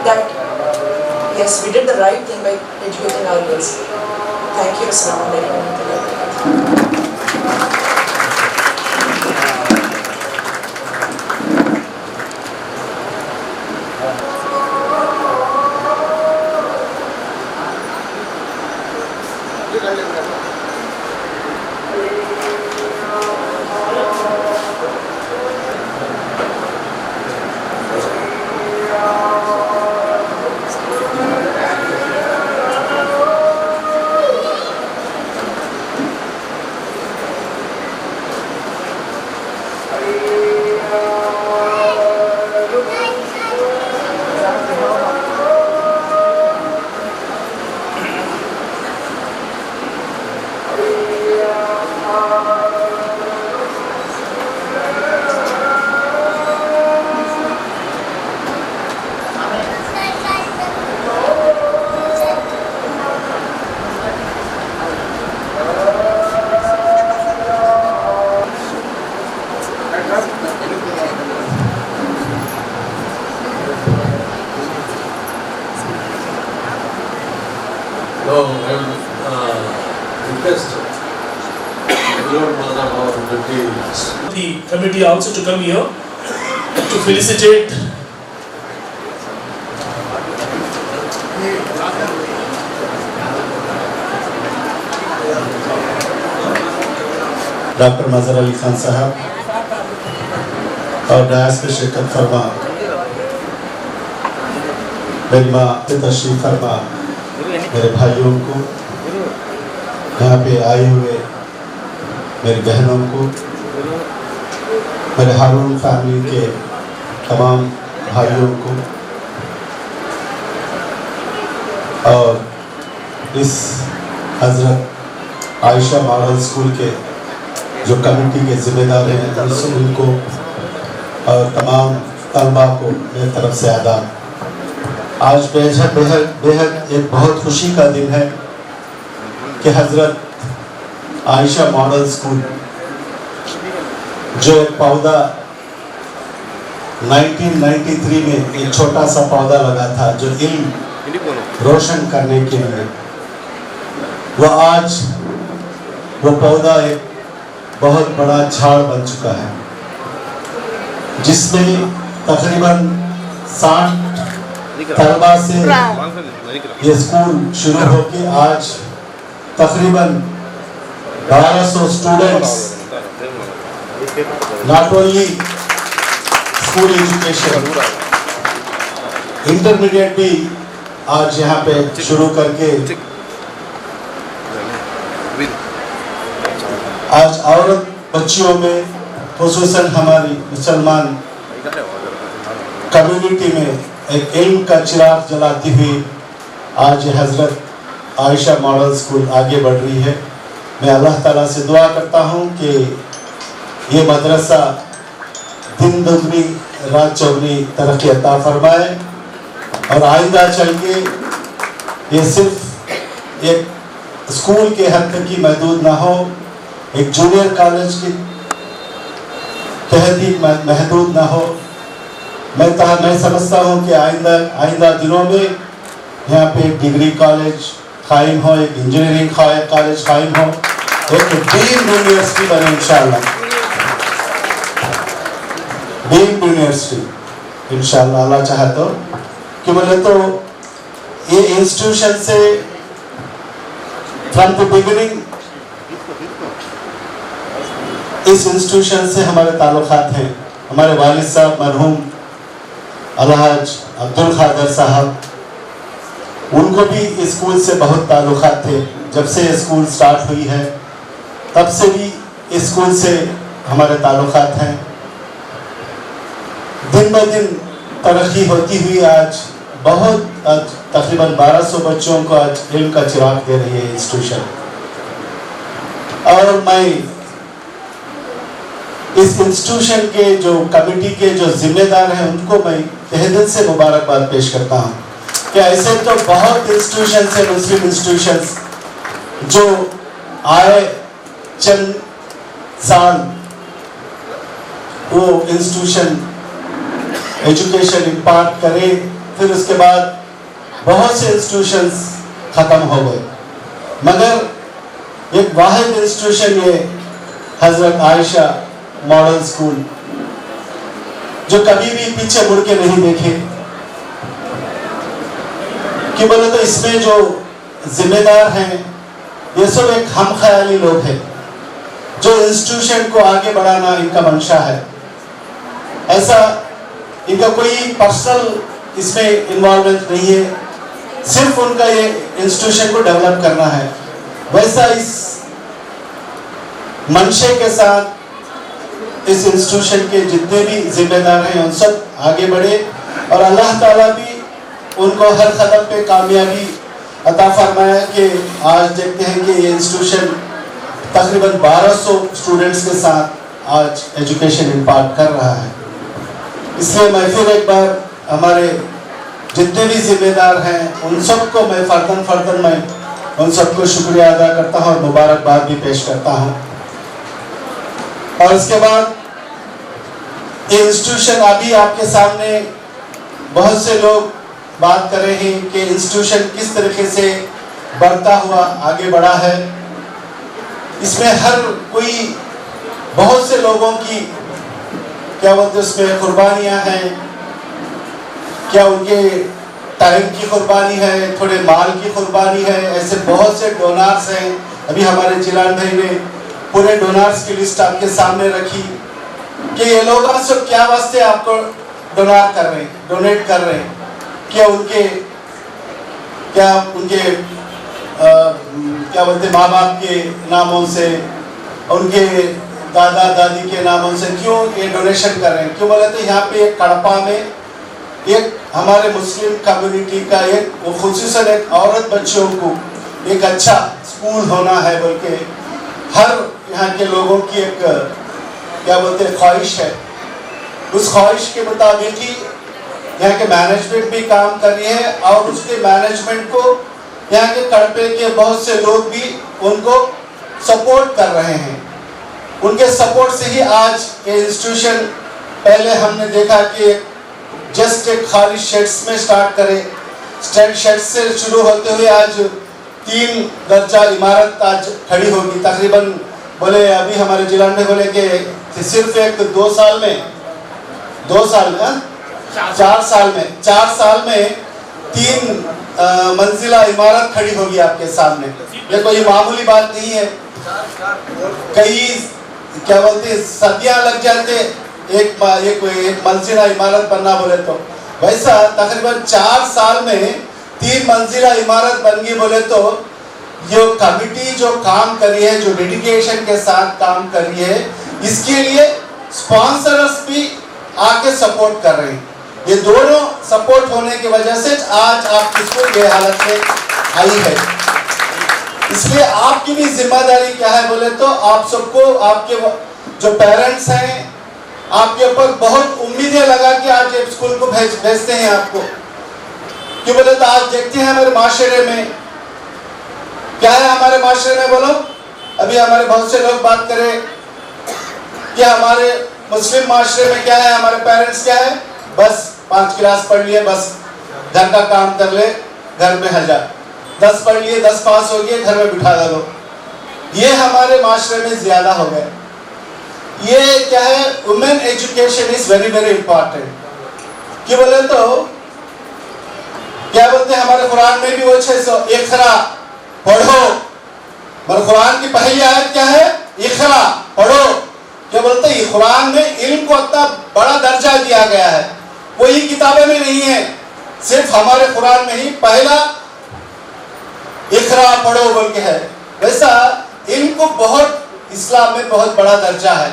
that yes, we did the right thing by educating our girls। Thank you। Assalamu alaikum warahmatullahi wabarakatuh। Now I will request Lord Madam our deputy The committee also to come here to felicitate doctor Mazhar Ali Khan sahab और DISE पे शिरकत फरमा मेरी माँ तशरीफ फरमा मेरे भाइयों को, यहाँ पे आए हुए मेरी बहनों को, मेरे हारून फैमिली के तमाम भाइयों को और इस हज़रत आयशा मॉडल स्कूल के जो कमेटी के ज़िम्मेदार हैं उनको और तमाम तलबा को मेरी तरफ से आदाब। आज बेहद बेहद बेहद एक बहुत खुशी का दिन है कि हज़रत आयशा मॉडल स्कूल जो एक पौधा 1993 में एक छोटा सा पौधा लगा था जो इल्म रोशन करने के लिए, वह आज वो पौधा एक बहुत बड़ा झाड़ बन चुका है जिसमें तकरीबन 60 तलबा से ये स्कूल शुरू होके आज तकरीबन 1200 students not only school education intermediate भी आज यहाँ पे शुरू करके आज औरत बच्चियों में खुसूसन हमारी मुसलमान कम्युनिटी में एक इल्म का चिराग जलाती हुई आज हज़रत आयशा मॉडल स्कूल आगे बढ़ रही है। मैं अल्लाह ताला से दुआ करता हूँ कि ये मदरसा दिन दुगनी रात चौगनी तरक्की अता फरमाए और आइंदा चल के ये सिर्फ एक स्कूल के हद तक ही महदूद ना हो, एक जूनियर कॉलेज के तहत ही महदूद ना हो। मैं समझता हूँ कि आइंदा दिनों में यहाँ पे एक डिग्री कॉलेज कायम हो, एक इंजीनियरिंग कॉलेज कायम हो, एक डीम्ड यूनिवर्सिटी बने इंशाल्लाह, डीम्ड यूनिवर्सिटी इंशाल्लाह अल्लाह चाहे तो। कि बोले तो ये इंस्टीट्यूशन से फ्रॉम द बिगिनिंग इस इंस्टीट्यूशन से हमारे ताल्लुकात हैं। हमारे वालिद साहब मरहूम अलहाज अब्दुल खादर साहब, उनको भी इस स्कूल से बहुत ताल्लुकात थे। जब से स्कूल स्टार्ट हुई है तब से भी इस स्कूल से हमारे ताल्लुकात हैं। दिन ब दिन तरक्की होती हुई आज तकरीबन 1200 बच्चों को आज इल्म का चिराग दे रही है इंस्टीट्यूशन। और मैं इस इंस्टीट्यूशन के जो कमेटी के जो जिम्मेदार हैं उनको मैं तहे दिल से मुबारकबाद पेश करता हूँ कि ऐसे तो बहुत इंस्टीट्यूशन है, मुस्लिम इंस्टीट्यूशन जो आए चंद साल वो इंस्टीट्यूशन एजुकेशन इम्पार्ट करे, फिर उसके बाद बहुत से इंस्टीट्यूशंस ख़त्म हो गए, मगर एक वाहिद इंस्टीट्यूशन ये हज़रत आयशा मॉडल स्कूल जो कभी भी पीछे मुड़ के नहीं देखे। कि बोले तो इसमें जो जिम्मेदार हैं ये सब एक हम ख्याली लोग हैं जो इंस्टीट्यूशन को आगे बढ़ाना इनका मंशा है। ऐसा इनका कोई पर्सनल इसमें इन्वॉल्वमेंट नहीं है, सिर्फ उनका ये इंस्टीट्यूशन को डेवलप करना है। वैसा इस मंशे के साथ इस इंस्टीट्यूशन के जितने भी जिम्मेदार हैं उन सब आगे बढ़े और अल्लाह ताला भी उनको हर कदम पे कामयाबी अता फरमाया कि आज देखते हैं कि ये इंस्टीट्यूशन तकरीबन 1200 स्टूडेंट्स के साथ आज एजुकेशन इम्पार्ट कर रहा है। इसलिए मैं फिर एक बार हमारे जितने भी जिम्मेदार हैं उन सबको मैं फर्दन मैं उन सबको शुक्रिया अदा करता हूँ और मुबारकबाद भी पेश करता हूँ। और इसके बाद ये इंस्टीट्यूशन अभी आपके सामने बहुत से लोग बात कर रहे हैं कि इंस्टीट्यूशन किस तरीके से बढ़ता हुआ आगे बढ़ा है। इसमें हर कोई बहुत से लोगों की क्या बोलते उसमें कुर्बानियाँ हैं, क्या उनके टाइम की कुर्बानी है, थोड़े माल की कुर्बानी है, ऐसे बहुत से डोनार्स हैं। अभी हमारे जिलान भाई ने पूरे डोनार्स की लिस्ट आपके सामने रखी कि ये लोग सब क्या वास्ते आपको डोनेट कर रहे हैं, क्या उनके क्या बोलते माँ बाप के नामों से, उनके दादा दादी के नामों से क्यों ये डोनेशन कर रहे हैं। क्यों बोले तो यहाँ पे एक कड़पा में एक हमारे मुस्लिम कम्युनिटी का एक खुसूसन एक औरत बच्चों को एक अच्छा स्कूल होना है बोल के हर यहाँ के लोगों की एक क्या बोलते हैं ख्वाहिश है। उस ख्वाहिश के मुताबिक ही यहाँ के मैनेजमेंट भी काम कर रही है और उसके मैनेजमेंट को यहाँ के कड़पे के बहुत से लोग भी उनको सपोर्ट कर रहे हैं। उनके सपोर्ट से ही आज ये इंस्टीट्यूशन पहले हमने देखा कि जस्ट एक खाली शेड्स में स्टार्ट करे, स्टैंड शेड्स से शुरू होते हुए आज 3 दर्जा इमारत आज खड़ी होगी तकरीबन। बोले अभी हमारे जिला में बोले कि सिर्फ एक 4 साल में 3 मंजिला इमारत खड़ी होगी आपके सामने। ये कोई मामूली बात नहीं है। कई क्या बोलते सदियां लग जाते एक मंजिला इमारत बनना बोले तो, वैसा तकरीबन 4 साल में 3 मंजिला इमारत बन गई बोले तो जो कमिटी जो काम करी है, जो डेडिकेशन के साथ काम करी है, इसके लिए स्पॉन्सर्स भी आके सपोर्ट कर रहे हैं। ये दोनों सपोर्ट होने की वजह से आज आपकी स्कूल ये हालत में आई है। इसलिए आपकी भी जिम्मेदारी क्या है बोले तो आप सबको, आपके जो पेरेंट्स हैं, आपके ऊपर बहुत उम्मीदें लगा कि आज एक स्कूल को भेजते हैं आपको। क्यों बोले तो आज देखते हैं हमारे माशरे में क्या है, हमारे माशरे में बोलो अभी हमारे बहुत से लोग बात करें कि हमारे मुस्लिम माशरे में क्या है, हमारे पेरेंट्स क्या है, बस 5 क्लास पढ़ लिए, बस घर का काम कर ले, घर में हजार 10 पढ़ लिए, 10 पास हो गए, घर में बिठा दो। ये हमारे माशरे में ज्यादा हो गए। ये क्या है, women education is very very important. कि बोले तो क्या बोलते हैं हमारे कुरान में भी वो 600 इक़रा पढ़ो, पर कुरान की पहली आयत क्या है, इक़रा पढ़ो। क्या बोलते हैं कुरान में इल्म को इतना बड़ा दर्जा दिया गया है, कोई किताबें में नहीं है, सिर्फ हमारे कुरान में ही पहला इक़रा पढ़ो बोल के है। वैसा इल्म को बहुत इस्लाम में बहुत बड़ा दर्जा है।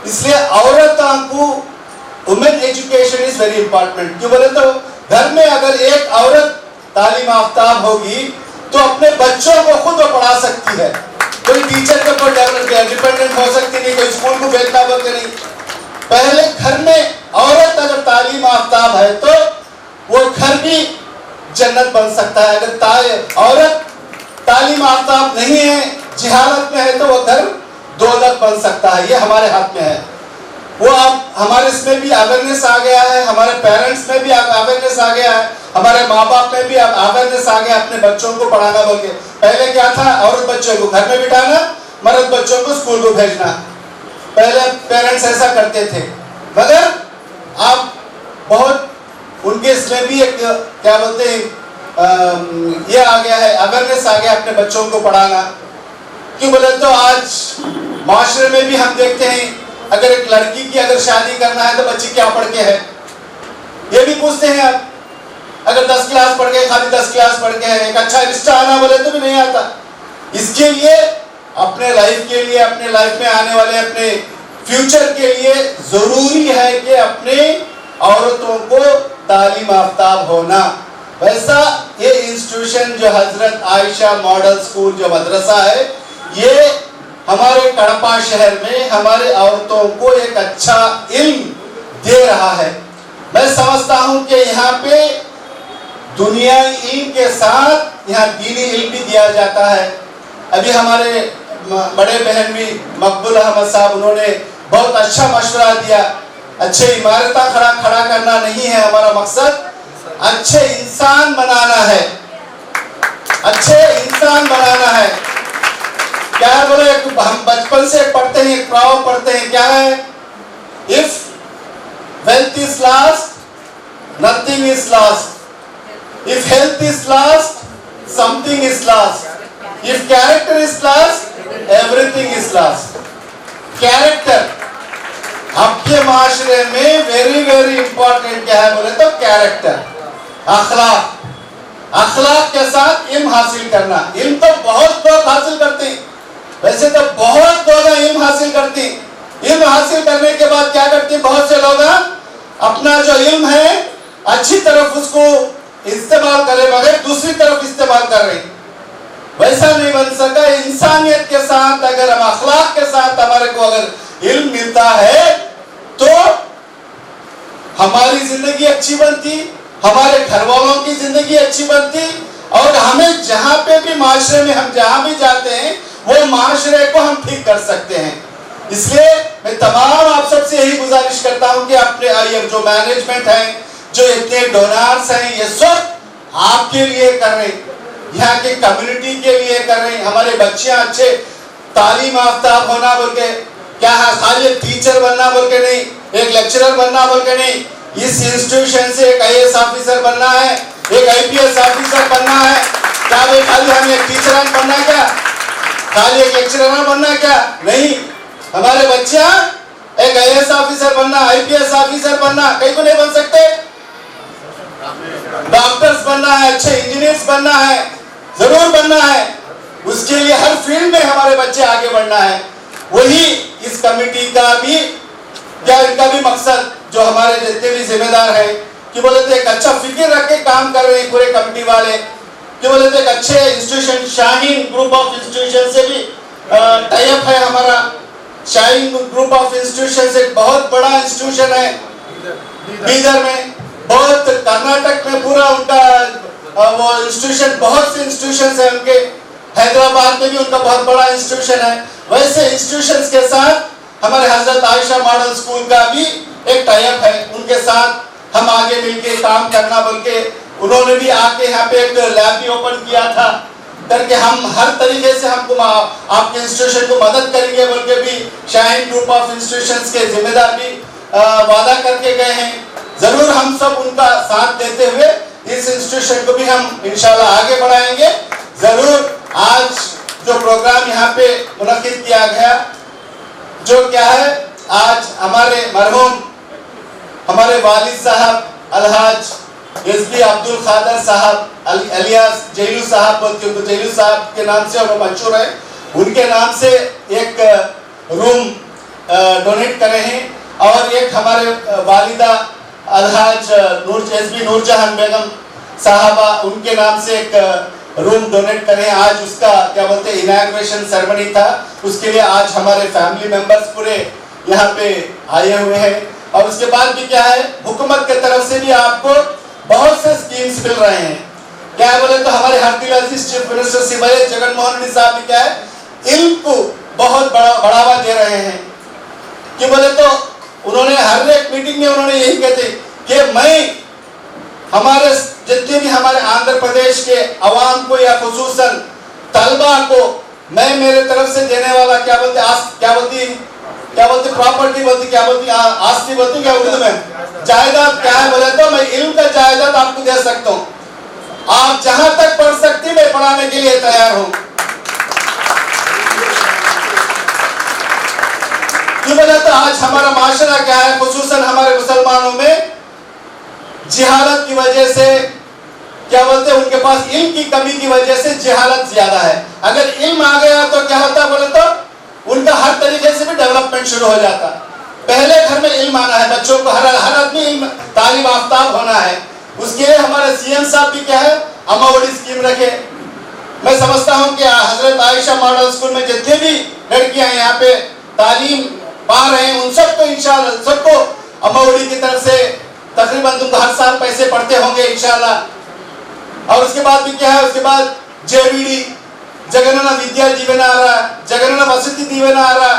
इसलिए औरतों को women education is very important. क्यों बोले तो घर में अगर एक औरत तालीम आफ्ताब होगी तो अपने बच्चों को खुद वो पढ़ा सकती है, कोई टीचर के ऊपर डिपेंडेंट हो सकती नहीं, कोई स्कूल को भेजना बोलते नहीं। पहले घर में औरत अगर तालीम आफ्ताब है तो वो घर भी जन्नत बन सकता है। अगर औरत तालीम आफ्ताब नहीं है, जिहालत में है, तो वो घर दौलत बन सकता है। ये हमारे हाथ में है। वो अब हमारे इसमें भी अवेयरनेस आ गया है, हमारे पेरेंट्स में भी अवेयरनेस आ गया है, हमारे माँ बाप में भी अवेयरनेस आ गया अपने बच्चों को पढ़ाना बोल के। पहले क्या था, औरत बच्चों को घर में बिठाना, मर्द बच्चों को स्कूल को भेजना। पहले पेरेंट्स ऐसा करते थे, मगर अब बहुत उनके इसमें भी एक क्या बोलते हैं ये आ गया है, अवेयरनेस आ गया अपने बच्चों को पढ़ाना। क्यों बोले तो आज माशरे में भी हम देखते हैं अगर एक लड़की की अगर शादी करना है तो बच्ची क्या पढ़ के है, ये भी पूछते हैं आप। अगर 10 क्लास पढ़ के, खाली 10 क्लास पढ़ के है, एक अच्छा रिश्ता आना बोले तो भी नहीं आता। इसके लिए अपने लाइफ के लिए, अपने लाइफ में आने वाले अपने फ्यूचर के लिए जरूरी है कि अपने औरतों को तालीम आफ्ताब होना। वैसा ये इंस्टीट्यूशन जो हजरत आयशा मॉडल स्कूल जो मदरसा है, ये हमारे कड़पा शहर में हमारे औरतों को एक अच्छा इल्म दे रहा है। मैं समझता हूँ कि यहाँ पे दुनियाई इल्म के साथ यहाँ दीनी इल्म भी दिया जाता है। अभी हमारे बड़े बहन भी मकबूल अहमद साहब, उन्होंने बहुत अच्छा मशवरा दिया। अच्छे इमारत खड़ा करना नहीं है हमारा मकसद, अच्छे इंसान बनाना है, अच्छे इंसान बनाना है। क्या है बोले, हम बचपन से पढ़ते हैं, एक प्रॉवर्ब पढ़ते हैं, क्या है, if wealth is lost, nothing is lost. If health is lost, something is lost. If character is lost, everything is lost. Character. आपके माशरे में वेरी वेरी इंपॉर्टेंट क्या है बोले तो कैरेक्टर, अखलाक। अखलाक के साथ इल्म हासिल करना। इल्म तो बहुत लोग हासिल करते हैं, वैसे तो बहुत लोग इल्म हासिल करते हैं। इल्म हासिल करने के बाद क्या करते हैं बहुत से लोग, अपना जो इल्म है अच्छी तरफ उसको इस्तेमाल करे मगर दूसरी तरफ इस्तेमाल कर रहे। वैसा नहीं बन सका। इंसानियत के साथ अगर हम अखलाक के साथ हमारे को अगर इल्म मिलता है तो हमारी जिंदगी अच्छी बनती, हमारे घर वालों की जिंदगी अच्छी बनती, और हमें जहां पे भी माशरे में हम जहां भी जाते हैं वो माशरे को हम ठीक कर सकते हैं। इसलिए मैं तमाम आप सबसे यही गुजारिश करता हूं कि अपने जो मैनेजमेंट है, जो इतने डोनर्स हैं, ये सब आपके लिए कर रहे हैं, यहाँ की कम्युनिटी के लिए कर रहे हैं। हमारे बच्चे अच्छे तालीम याफ्ता होना बोल के क्या है, खाली टीचर बनना बोल के नहीं, एक लेक्चरर बनना बोल के नहीं, इस इंस्टीट्यूशन से एक IAS ऑफिसर बनना है, एक IPS ऑफिसर बनना है। क्या भाई खाली हमें एक टीचर बनना है क्या, खाली एक लेक्चरर बनना है क्या? नहीं, हमारे बच्चे एक IAS ऑफिसर बनना, IPS ऑफिसर बनना, कहीं को नहीं बन सकते। डॉक्टर्स बनना है, अच्छे इंजीनियर्स बनना है, जरूर बनना है। उसके लिए हर फील्ड में हमारे बच्चे आगे बढ़ना है। वही इस कमेटी का भी क्या, इनका भी मकसद जो हमारे जितने भी जिम्मेदार हैं कि बोले तो एक अच्छा फिक्र रख के काम कर रहे हैं पूरे कमेटी वाले, कि बोले तो एक अच्छे institution Shaheen group of institution से भी टाई अप है हमारा। शाहीन ग्रुप ऑफ इंस्टीट्यूशन से बहुत बड़ा इंस्टीट्यूशन है बीदर में, बहुत कर्नाटक में पूरा उनका वो इंस्टीट्यूशन, बहुत से इंस्टीट्यूशन है उनके, हैदराबाद में भी उनका बहुत बड़ा इंस्टीट्यूशन है। वैसे इंस्टीट्यूशंस के साथ हमारे हजरत आयशा मॉडल स्कूल का भी एक टाई अप है, उनके साथ हम आगे मिलके काम करना बोल के उन्होंने भी आके यहाँ पे एक लैब भी ओपन किया था करके हम हर तरीके से हमको आपके इंस्टीट्यूशन को मदद करेंगे बोल के भी शाहीन ग्रुप ऑफ इंस्टीट्यूशंस के जिम्मेदार भी वादा करके गए हैं। जरूर हम सब उनका साथ देते हुए इस इंस्टीट्यूशन को भी हम इंशाल्लाह आगे बढ़ाएंगे। जरूर आज जो प्रोग्राम यहाँ पे मुनक्किद किया गया, जो क्या है, आज हमारे मरहूम हमारे वालिद साहब अलहाज SB अब्दुल खादर साहब अलियास जैलू साहब बोलते हैं, जैलू साहब के नाम से वो मशहूर है, उनके नाम से एक रूम डोनेट करे हैं, और एक हमारे वालिदा अलहाज SB नूरजहान बेगम साहबा उनके नाम से एक रूम डोनेट करें। आज उसका क्या बोलते हैं इनॉग्रेशन सेरेमनी था, उसके लिए आज हमारे फैमिली मेंबर्स पूरे यहाँ पे आए हुए हैं। और उसके बाद भी क्या है, हुकूमत के तरफ से भी आपको बहुत से स्कीम्स मिल रहे हैं। क्या है बोले तो हमारे हरदिल अजीज chief minister Shri Y Jagan Mohan Reddy sahab भी क्या है, इल्म को बहुत बढ़ावा दे रहे हैं। कि बोले तो उन्होंने हर एक मीटिंग में उन्होंने यही कहते कि मैं हमारे जितने भी हमारे आंध्र प्रदेश के अवाम को या खुसूसन तलबा को मैं मेरे तरफ से देने वाला क्या बोलती प्रॉपर्टी बोलती, क्या बोलती आस्ती बोलती, क्या उर्दू में जायदाद क्या है बोले तो मैं इल्म का जायदाद आपको दे सकता हूँ। आप जहां तक पढ़ सकती मैं पढ़ाने के लिए तैयार हूँ। क्यों बोले तो आज हमारा माशरा क्या है, खुसूसन हमारे मुसलमानों में जिहालत की वजह से क्या बोलते हैं, उनके पास इल्म की कमी की वजह से जिहालत ज्यादा है। अगर इल्म आ गया तो क्या होता बोले तो उनका हर तरीके से भी डेवलपमेंट शुरू हो जाता। पहले घर में इल्म आना है, बच्चों को हर आदमी इल्म तालीम आफ्ताब होना है। उसके लिए हमारे CM साहब भी क्या है अम्मावड़ी स्कीम रखे। मैं समझता हूँ कि हजरत आयशा मॉडल स्कूल में जितने भी लड़कियां यहाँ पे तालीम पा रहे हैं उन सबको इंशाल्लाह सबको अम्मावड़ी की तरफ से तकरीबन तुमको हर साल पैसे पड़ते होंगे इंशाल्लाह। और उसके बाद भी क्या है, उसके बाद JVD जगनना विद्या दीवेनारा, जगनना वसति दीवेनारा,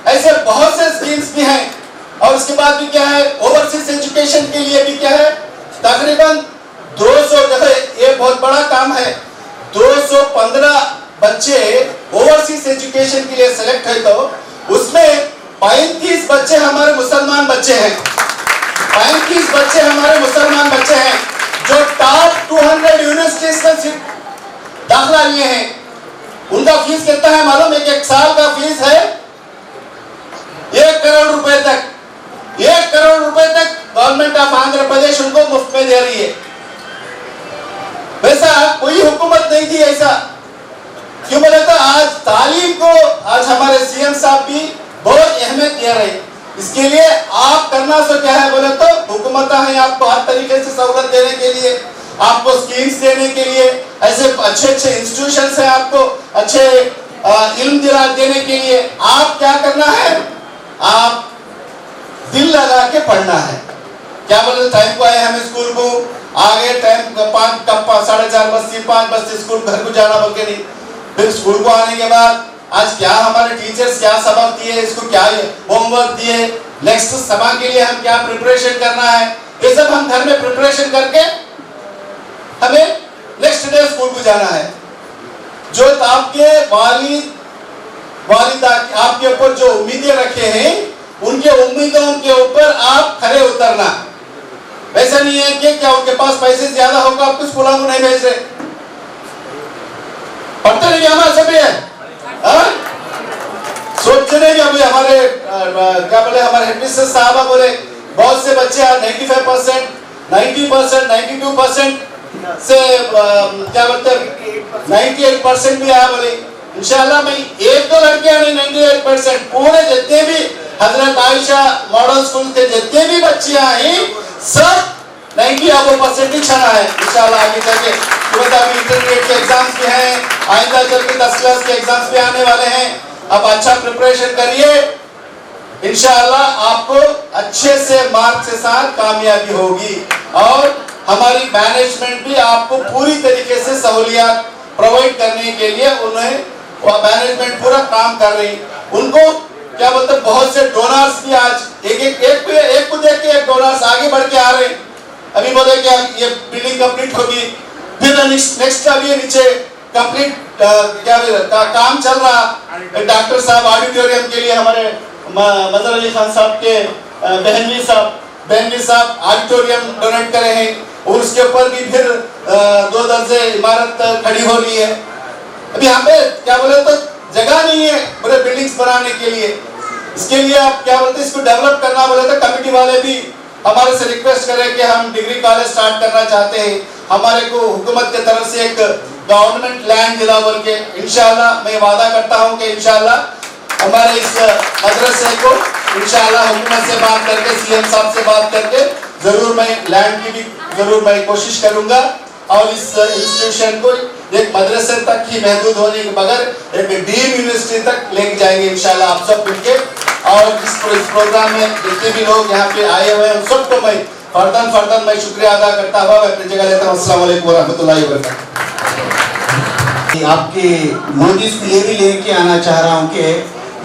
ऐसे बहुत से स्कीम्स भी हैं। और उसके बाद भी क्या है, ओवरसीज एजुकेशन के लिए भी क्या है, तकरीबन 200 जगह, ये बहुत बड़ा काम है, 215 बच्चे ओवरसीज एजुकेशन के लिए सेलेक्ट है, तो उसमें 35 बच्चे हमारे मुसलमान बच्चे हैं। 35 बच्चे हमारे मुसलमान बच्चे हैं जो टॉप 200 यूनिवर्सिटीज में दाखिला लिए हैं। उनका फीस कितना है मालूम? एक साल का फीस है 1 करोड़ रुपए तक। 1 करोड़ रुपए तक गवर्नमेंट ऑफ आंध्र प्रदेश उनको मुफ्त में दे रही है। वैसा कोई हुकूमत नहीं थी ऐसा। क्यों बोले तो आज तालीम को आज हमारे सीएम साहब भी बहुत अहमियत दे रहे हैं। इसके लिए आप करना सो क्या है बोले तो हुकूमत है आपको हर तरीके से सहूलत देने के लिए, आपको स्कीम्स देने के लिए, ऐसे अच्छे अच्छे इंस्टीट्यूशंस हैं आपको अच्छे इल्म देने के लिए। आप क्या करना है? आप दिल लगा के पढ़ना है। क्या बोले टाइम को आए हमें स्कूल को आगे टाइम 4:30 बजती 5 बजते स्कूल घर को जाना बोल के नहीं। फिर स्कूल को आने के बाद आज क्या हमारे टीचर्स क्या सबक दिए, इसको क्या होमवर्क दिए, नेक्स्ट सबक के लिए हम क्या प्रिपरेशन करना है, ये सब हम घर में प्रिपरेशन करके हमें नेक्स्ट डे स्कूल को जाना है। जो आपके वालिदा आपके ऊपर जो उम्मीदें रखे हैं उनके उम्मीदों के ऊपर आप खरे उतरना। वैसा नहीं है कि क्या उनके पास पैसे ज्यादा होगा आपको स्कूलों को नहीं भेज रहे। पढ़ते नहीं हमारे सभी है सोचते नहीं कि अभी हमारे क्या बोले हमारे हेडमिस्ट्रेस साहबा बोले बहुत से बच्चे 95%, 90%, 92% से क्या बोलते 98% भी आया बोले। इंशाल्लाह मैं 1-2 लड़कियां नहीं 98% पूरे जितने भी हजरत आयशा मॉडल स्कूल के जितने भी बच्चियां हैं सब 90% ही छना है इंशाल्लाह। आगे चल के अभी इंटरमीडिएट के एग्जाम्स भी हैं, आइंदा चल के 10 क्लास के एग्जाम्स भी आने वाले हैं। अब अच्छा प्रिपरेशन करिए, इंशाल्लाह आपको अच्छे से मार्क्स के साथ कामयाबी होगी और हमारी मैनेजमेंट भी आपको पूरी तरीके से सहूलियत प्रोवाइड करने के लिए उन्हें मैनेजमेंट पूरा काम कर रही। उनको क्या बोलते बहुत से डोनर्स भी आज एक को देख के एक डोनर्स आगे बढ़ के आ रहे हैं। अभी बोले कि ये बिल्डिंग कंप्लीट होगी, फिर नेक्स्ट अभी ये नीचे कंप्लीट काम चल रहा। डॉक्टर साहब ऑडिटोरियम के लिए हमारे मजहर अली खान साहब के बहनवी साहब ऑडिटोरियम डोनेट करे हैं और उसके ऊपर भी फिर 2 दर्जे इमारत खड़ी हो रही है। अभी यहाँ पे क्या बोले तो जगह नहीं है पूरे बिल्डिंग्स बनाने के लिए। इसके लिए आप क्या बोलते इसको डेवलप करना बोले तो कमेटी वाले भी हमारे से रिक्वेस्ट करें कि हम डिग्री कॉलेज स्टार्ट करना चाहते हैं, हमारे को हुकूमत की तरफ से एक गवर्नमेंट लैंड दिला बोल के। इंशाल्लाह मैं वादा करता हूं कि इंशाल्लाह हमारे इस मदरसे को इंशाल्लाह हुकूमत से बात करके सीएम साहब से बात करके जरूर मैं लैंड की भी जरूर मैं कोशिश करूंगा और इस इंस्टीट्यूशन को एक मदरसे तक ही महदूद होने के बगैर एक डीम यूनिवर्सिटी तक लेके जाएंगे इंशाल्लाह आप सब मिलके। और इस प्रोग्राम में जितने भी लोग यहाँ पे आए हुए हैं उन सबको मैं फर्दन मैं शुक्रिया अदा करता हुआ मैं अपनी जगह लेता हूँ। अस्सलाम वालेकुम व रहमतुल्लाहि व बरकातहू। आपके नोटिस को ये भी लेके आना चाह रहा हूँ कि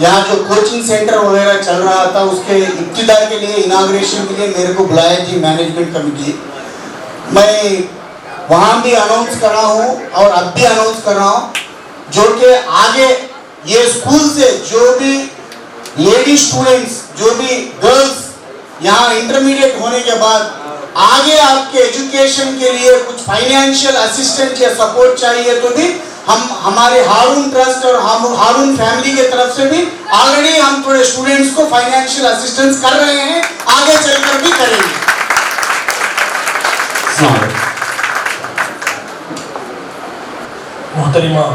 यहाँ जो कोचिंग सेंटर वगैरह चल रहा था उसके इब्तिदा के लिए इनाग्रेशन के लिए मेरे को बुलाया थी मैनेजमेंट कमेटी। मैं वहाँ भी अनाउंस कर रहा हूँ और अब भी अनाउंस कर रहा हूँ जो कि आगे ये स्कूल से जो भी लेडी स्टूडेंट्स जो भी गर्ल्स यहाँ इंटरमीडिएट होने के बाद आगे आपके एजुकेशन के लिए कुछ फाइनेंशियल असिस्टेंट या सपोर्ट चाहिए तो भी हम हमारे हारून ट्रस्ट और हम हारून फैमिली के तरफ से भी ऑलरेडी हम थोड़े स्टूडेंट्स को फाइनेंशियल असिस्टेंस कर रहे हैं, आगे चलकर भी करेंगे। मोहतरिमा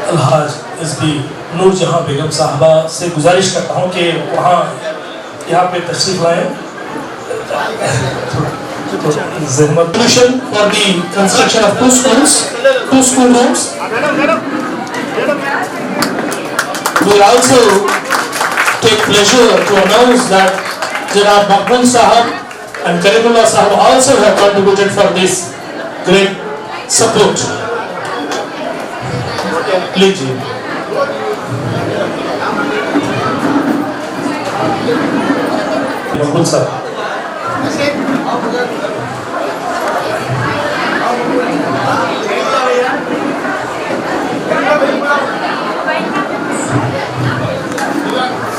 अलहाज एसबी नूर जहां बेगम साहबा से गुजारिश करता हूं कि वहाँ यहाँ पे तशरीफ लाएं। Solution for the construction of 2 schools, 2 school rooms. We will also take pleasure to announce that Janab Makbul Sahab and Karimullah Sahab also have contributed for this great support. Please. Makbul Sahab.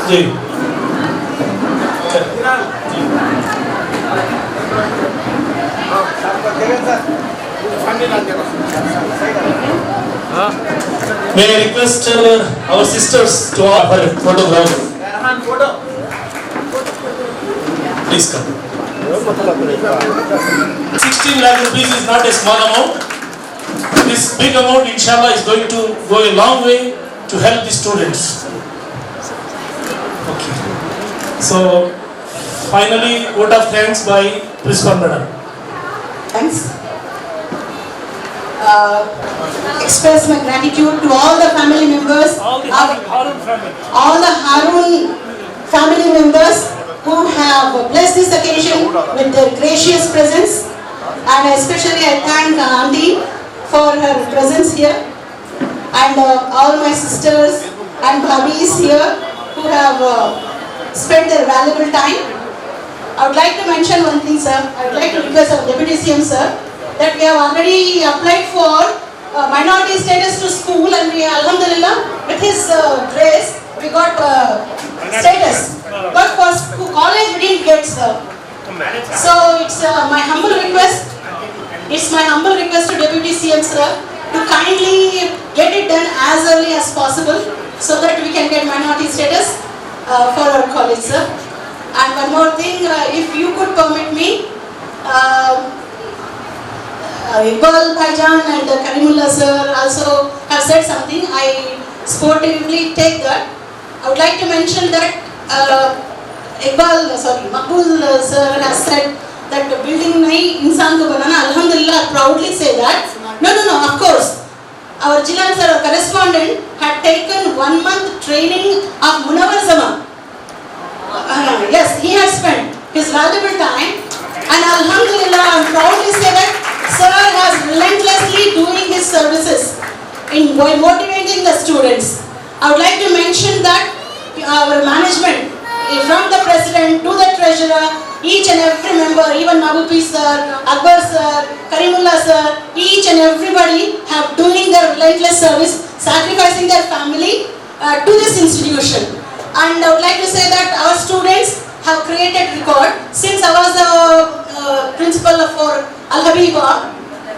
Ji May I request our sisters to offer a photograph? Please come. 16 lakh rupees is not a small amount. This big amount, inshallah, is going to go a long way to help the students. Okay. So, finally, vote of thanks by Principal Madam. Thanks. Express my gratitude to all the family members, all the Harun family members who have blessed this occasion with their gracious presence, and especially I thank Auntie for her presence here, and all my sisters and bhabis here who have spent their valuable time. I would like to mention one thing, sir. I would like to request our Deputy CM, sir, that we have already applied for minority status to school, and we, alhamdulillah, with his grace, we got status. But for college, we didn't get, sir. So it's my humble request. It's my humble request to Deputy CM, sir, to kindly get it done as early as possible, so that we can get minority status for our college, sir. And one more thing, if you could permit me, Iqbal Bhaijan and Karimullah sir also have said something. I sportively take that. I would like to mention that Maqbul sir has said that building nahi insaan ko banana. Alhamdulillah, I proudly say that. No, of course. Our Jilan sir, our correspondent, had taken 1 month training of Munawar Zaman. Yes, he has spent his valuable time, and alhamdulillah, I proudly say that sir has relentlessly doing his services in motivating the students. I would like to mention that our management, from the president to the treasurer, each and every member, even Nabupi sir, Akbar sir, Karimullah sir, each and everybody have doing their relentless service, sacrificing their family to this institution. And I would like to say that our students have created record. Since I was the principal for Al-Habiba,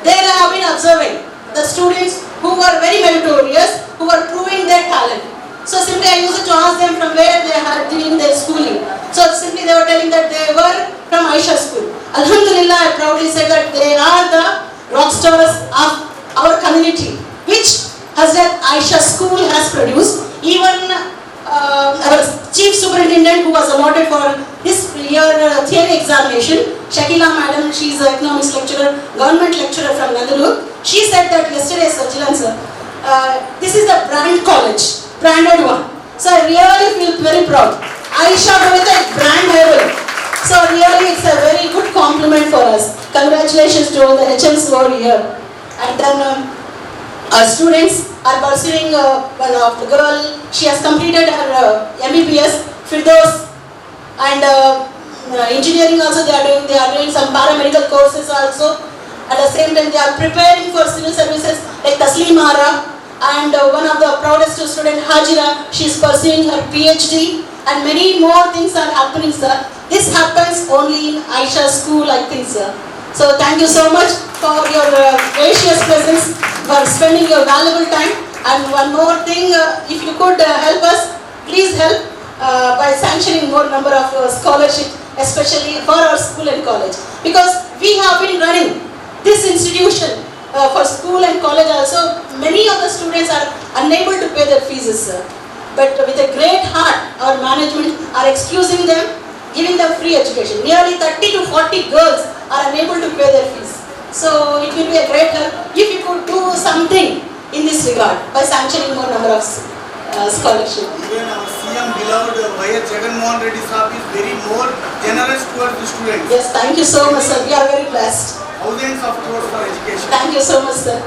there I have been observing the students who were very meritorious, who were proving their talent. So simply I used to ask them from where they had been their schooling. So simply they were telling that they were from Aisha school. Alhamdulillah, I proudly say that they are the rock stars of our community, which Hazrat Aisha school has produced. Even our chief superintendent, who was allotted for this year theory examination, Shakila madam, she is an economics lecturer, government lecturer from Nandalur. She said that yesterday, Sir Jilan sir, this is the brand college, branded one. So I really feel very proud. Aisha Bhavita is brand level. So really it's a very good compliment for us. Congratulations to all the HMs who are here. And then our students are pursuing one of the girl. She has completed her MBBS, Firdaus, and engineering also they are doing some paramedical courses also. At the same time they are preparing for civil services like Taslim Ara, and one of the proudest student Hajira, she is pursuing her PhD, and many more things are happening, sir. This happens only in Aisha school, I think, sir. So thank you so much for your gracious presence, for spending your valuable time. And one more thing, if you could help us, please help by sanctioning more number of scholarships, especially for our school and college. Because we have been running this institution for school and college also. Many of the students are unable to pay their fees, sir. But with a great heart, our management are excusing them, giving them free education. Nearly 30 to 40 girls are unable to pay their fees. So it will be a great help if you could do something in this regard by sanctioning more number of scholarships. Even our CM beloved Y.S. Jagannath Reddy Saab is very more generous towards the students. Yes, thank you so much, sir. We are very blessed. Thousands of crores for education. Thank you so much, sir.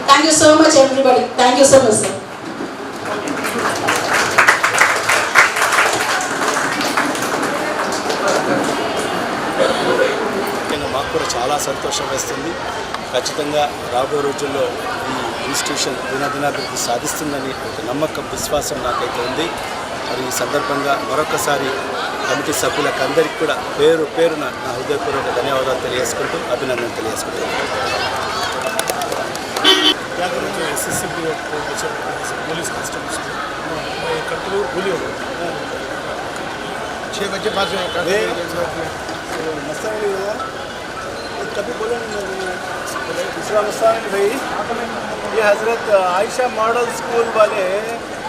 Thank you so much, everybody. Thank you so much, sir. మాకు కూడా చాలా సంతోషం వేస్తుంది. ఖచ్చితంగా రాబోయే రోజుల్లో ఈ institution దినదినాభివృద్ధి సాధిస్తుందని ఒక నమ్మకం, విశ్వాసం నాకైతే ఉంది. మరి ఈ సందర్భంగా మరొకసారి కమిటీ సభ్యులందరికీ కూడా పేరు పేరున నా హృదయపూర్వక ధన్యవాదాలు తెలియజేసుకుంటూ అభినందనలు తెలియజేసుకుంటున్నాను. पुलिस कांस्टेबल कंट्रोल गोली हो 6 बजे पास मस्तानी कभी बोले दूसरा मस्तानी भाई, ये हजरत आयशा मॉडल स्कूल वाले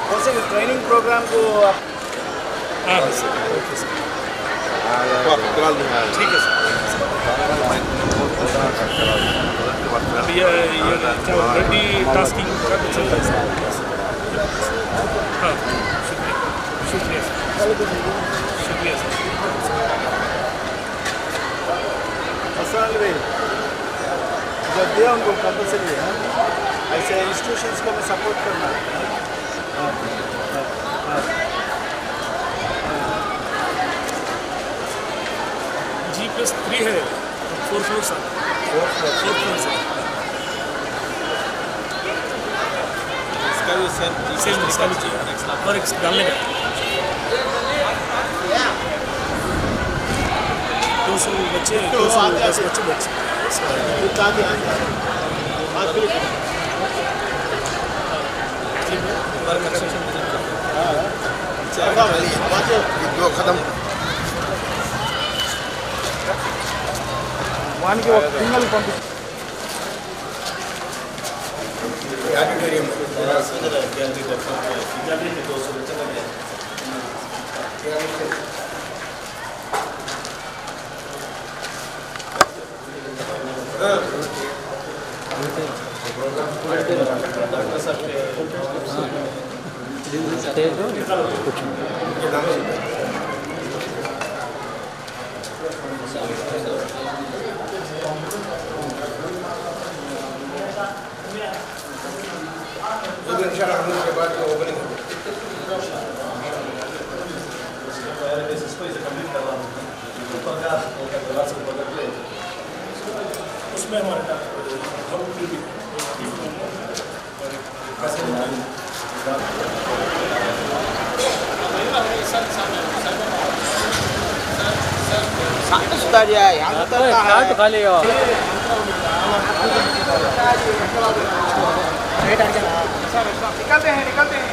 कौन से ट्रेनिंग प्रोग्राम को ठीक है सर। अब ये क्या ऑलरेडी टास्किंग का चल रहा है सर। हाँ शुक्रिया सर, शुक्रिया सर। मस्तानी भाई जब दिया उनको कंपल्सरी है, ऐसे इंस्टीट्यूशंस को मैं सपोर्ट करना है। G+3 है 4 फ्लोर सर, 4 फ्लोर सर। इसका भी सेम इसका भी चाहिए और एक डालने का 200 बच्चे 210 बच्चे खत्म వానికి ఒక సింగల్ పంపి उसमें हमारे सुधार जाए यहाँ तो खाली हो निकलते हैं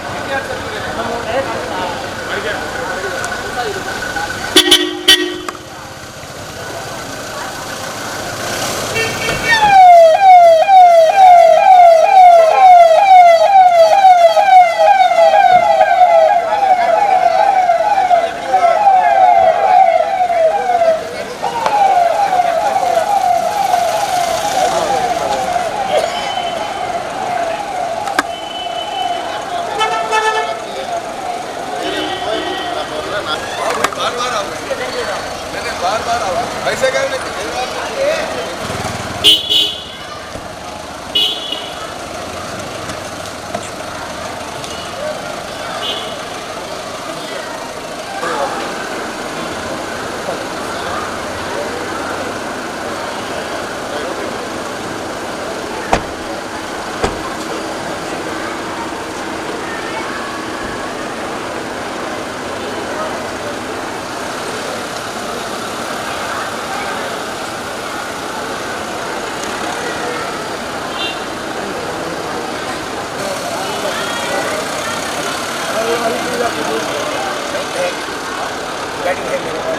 बैटिंग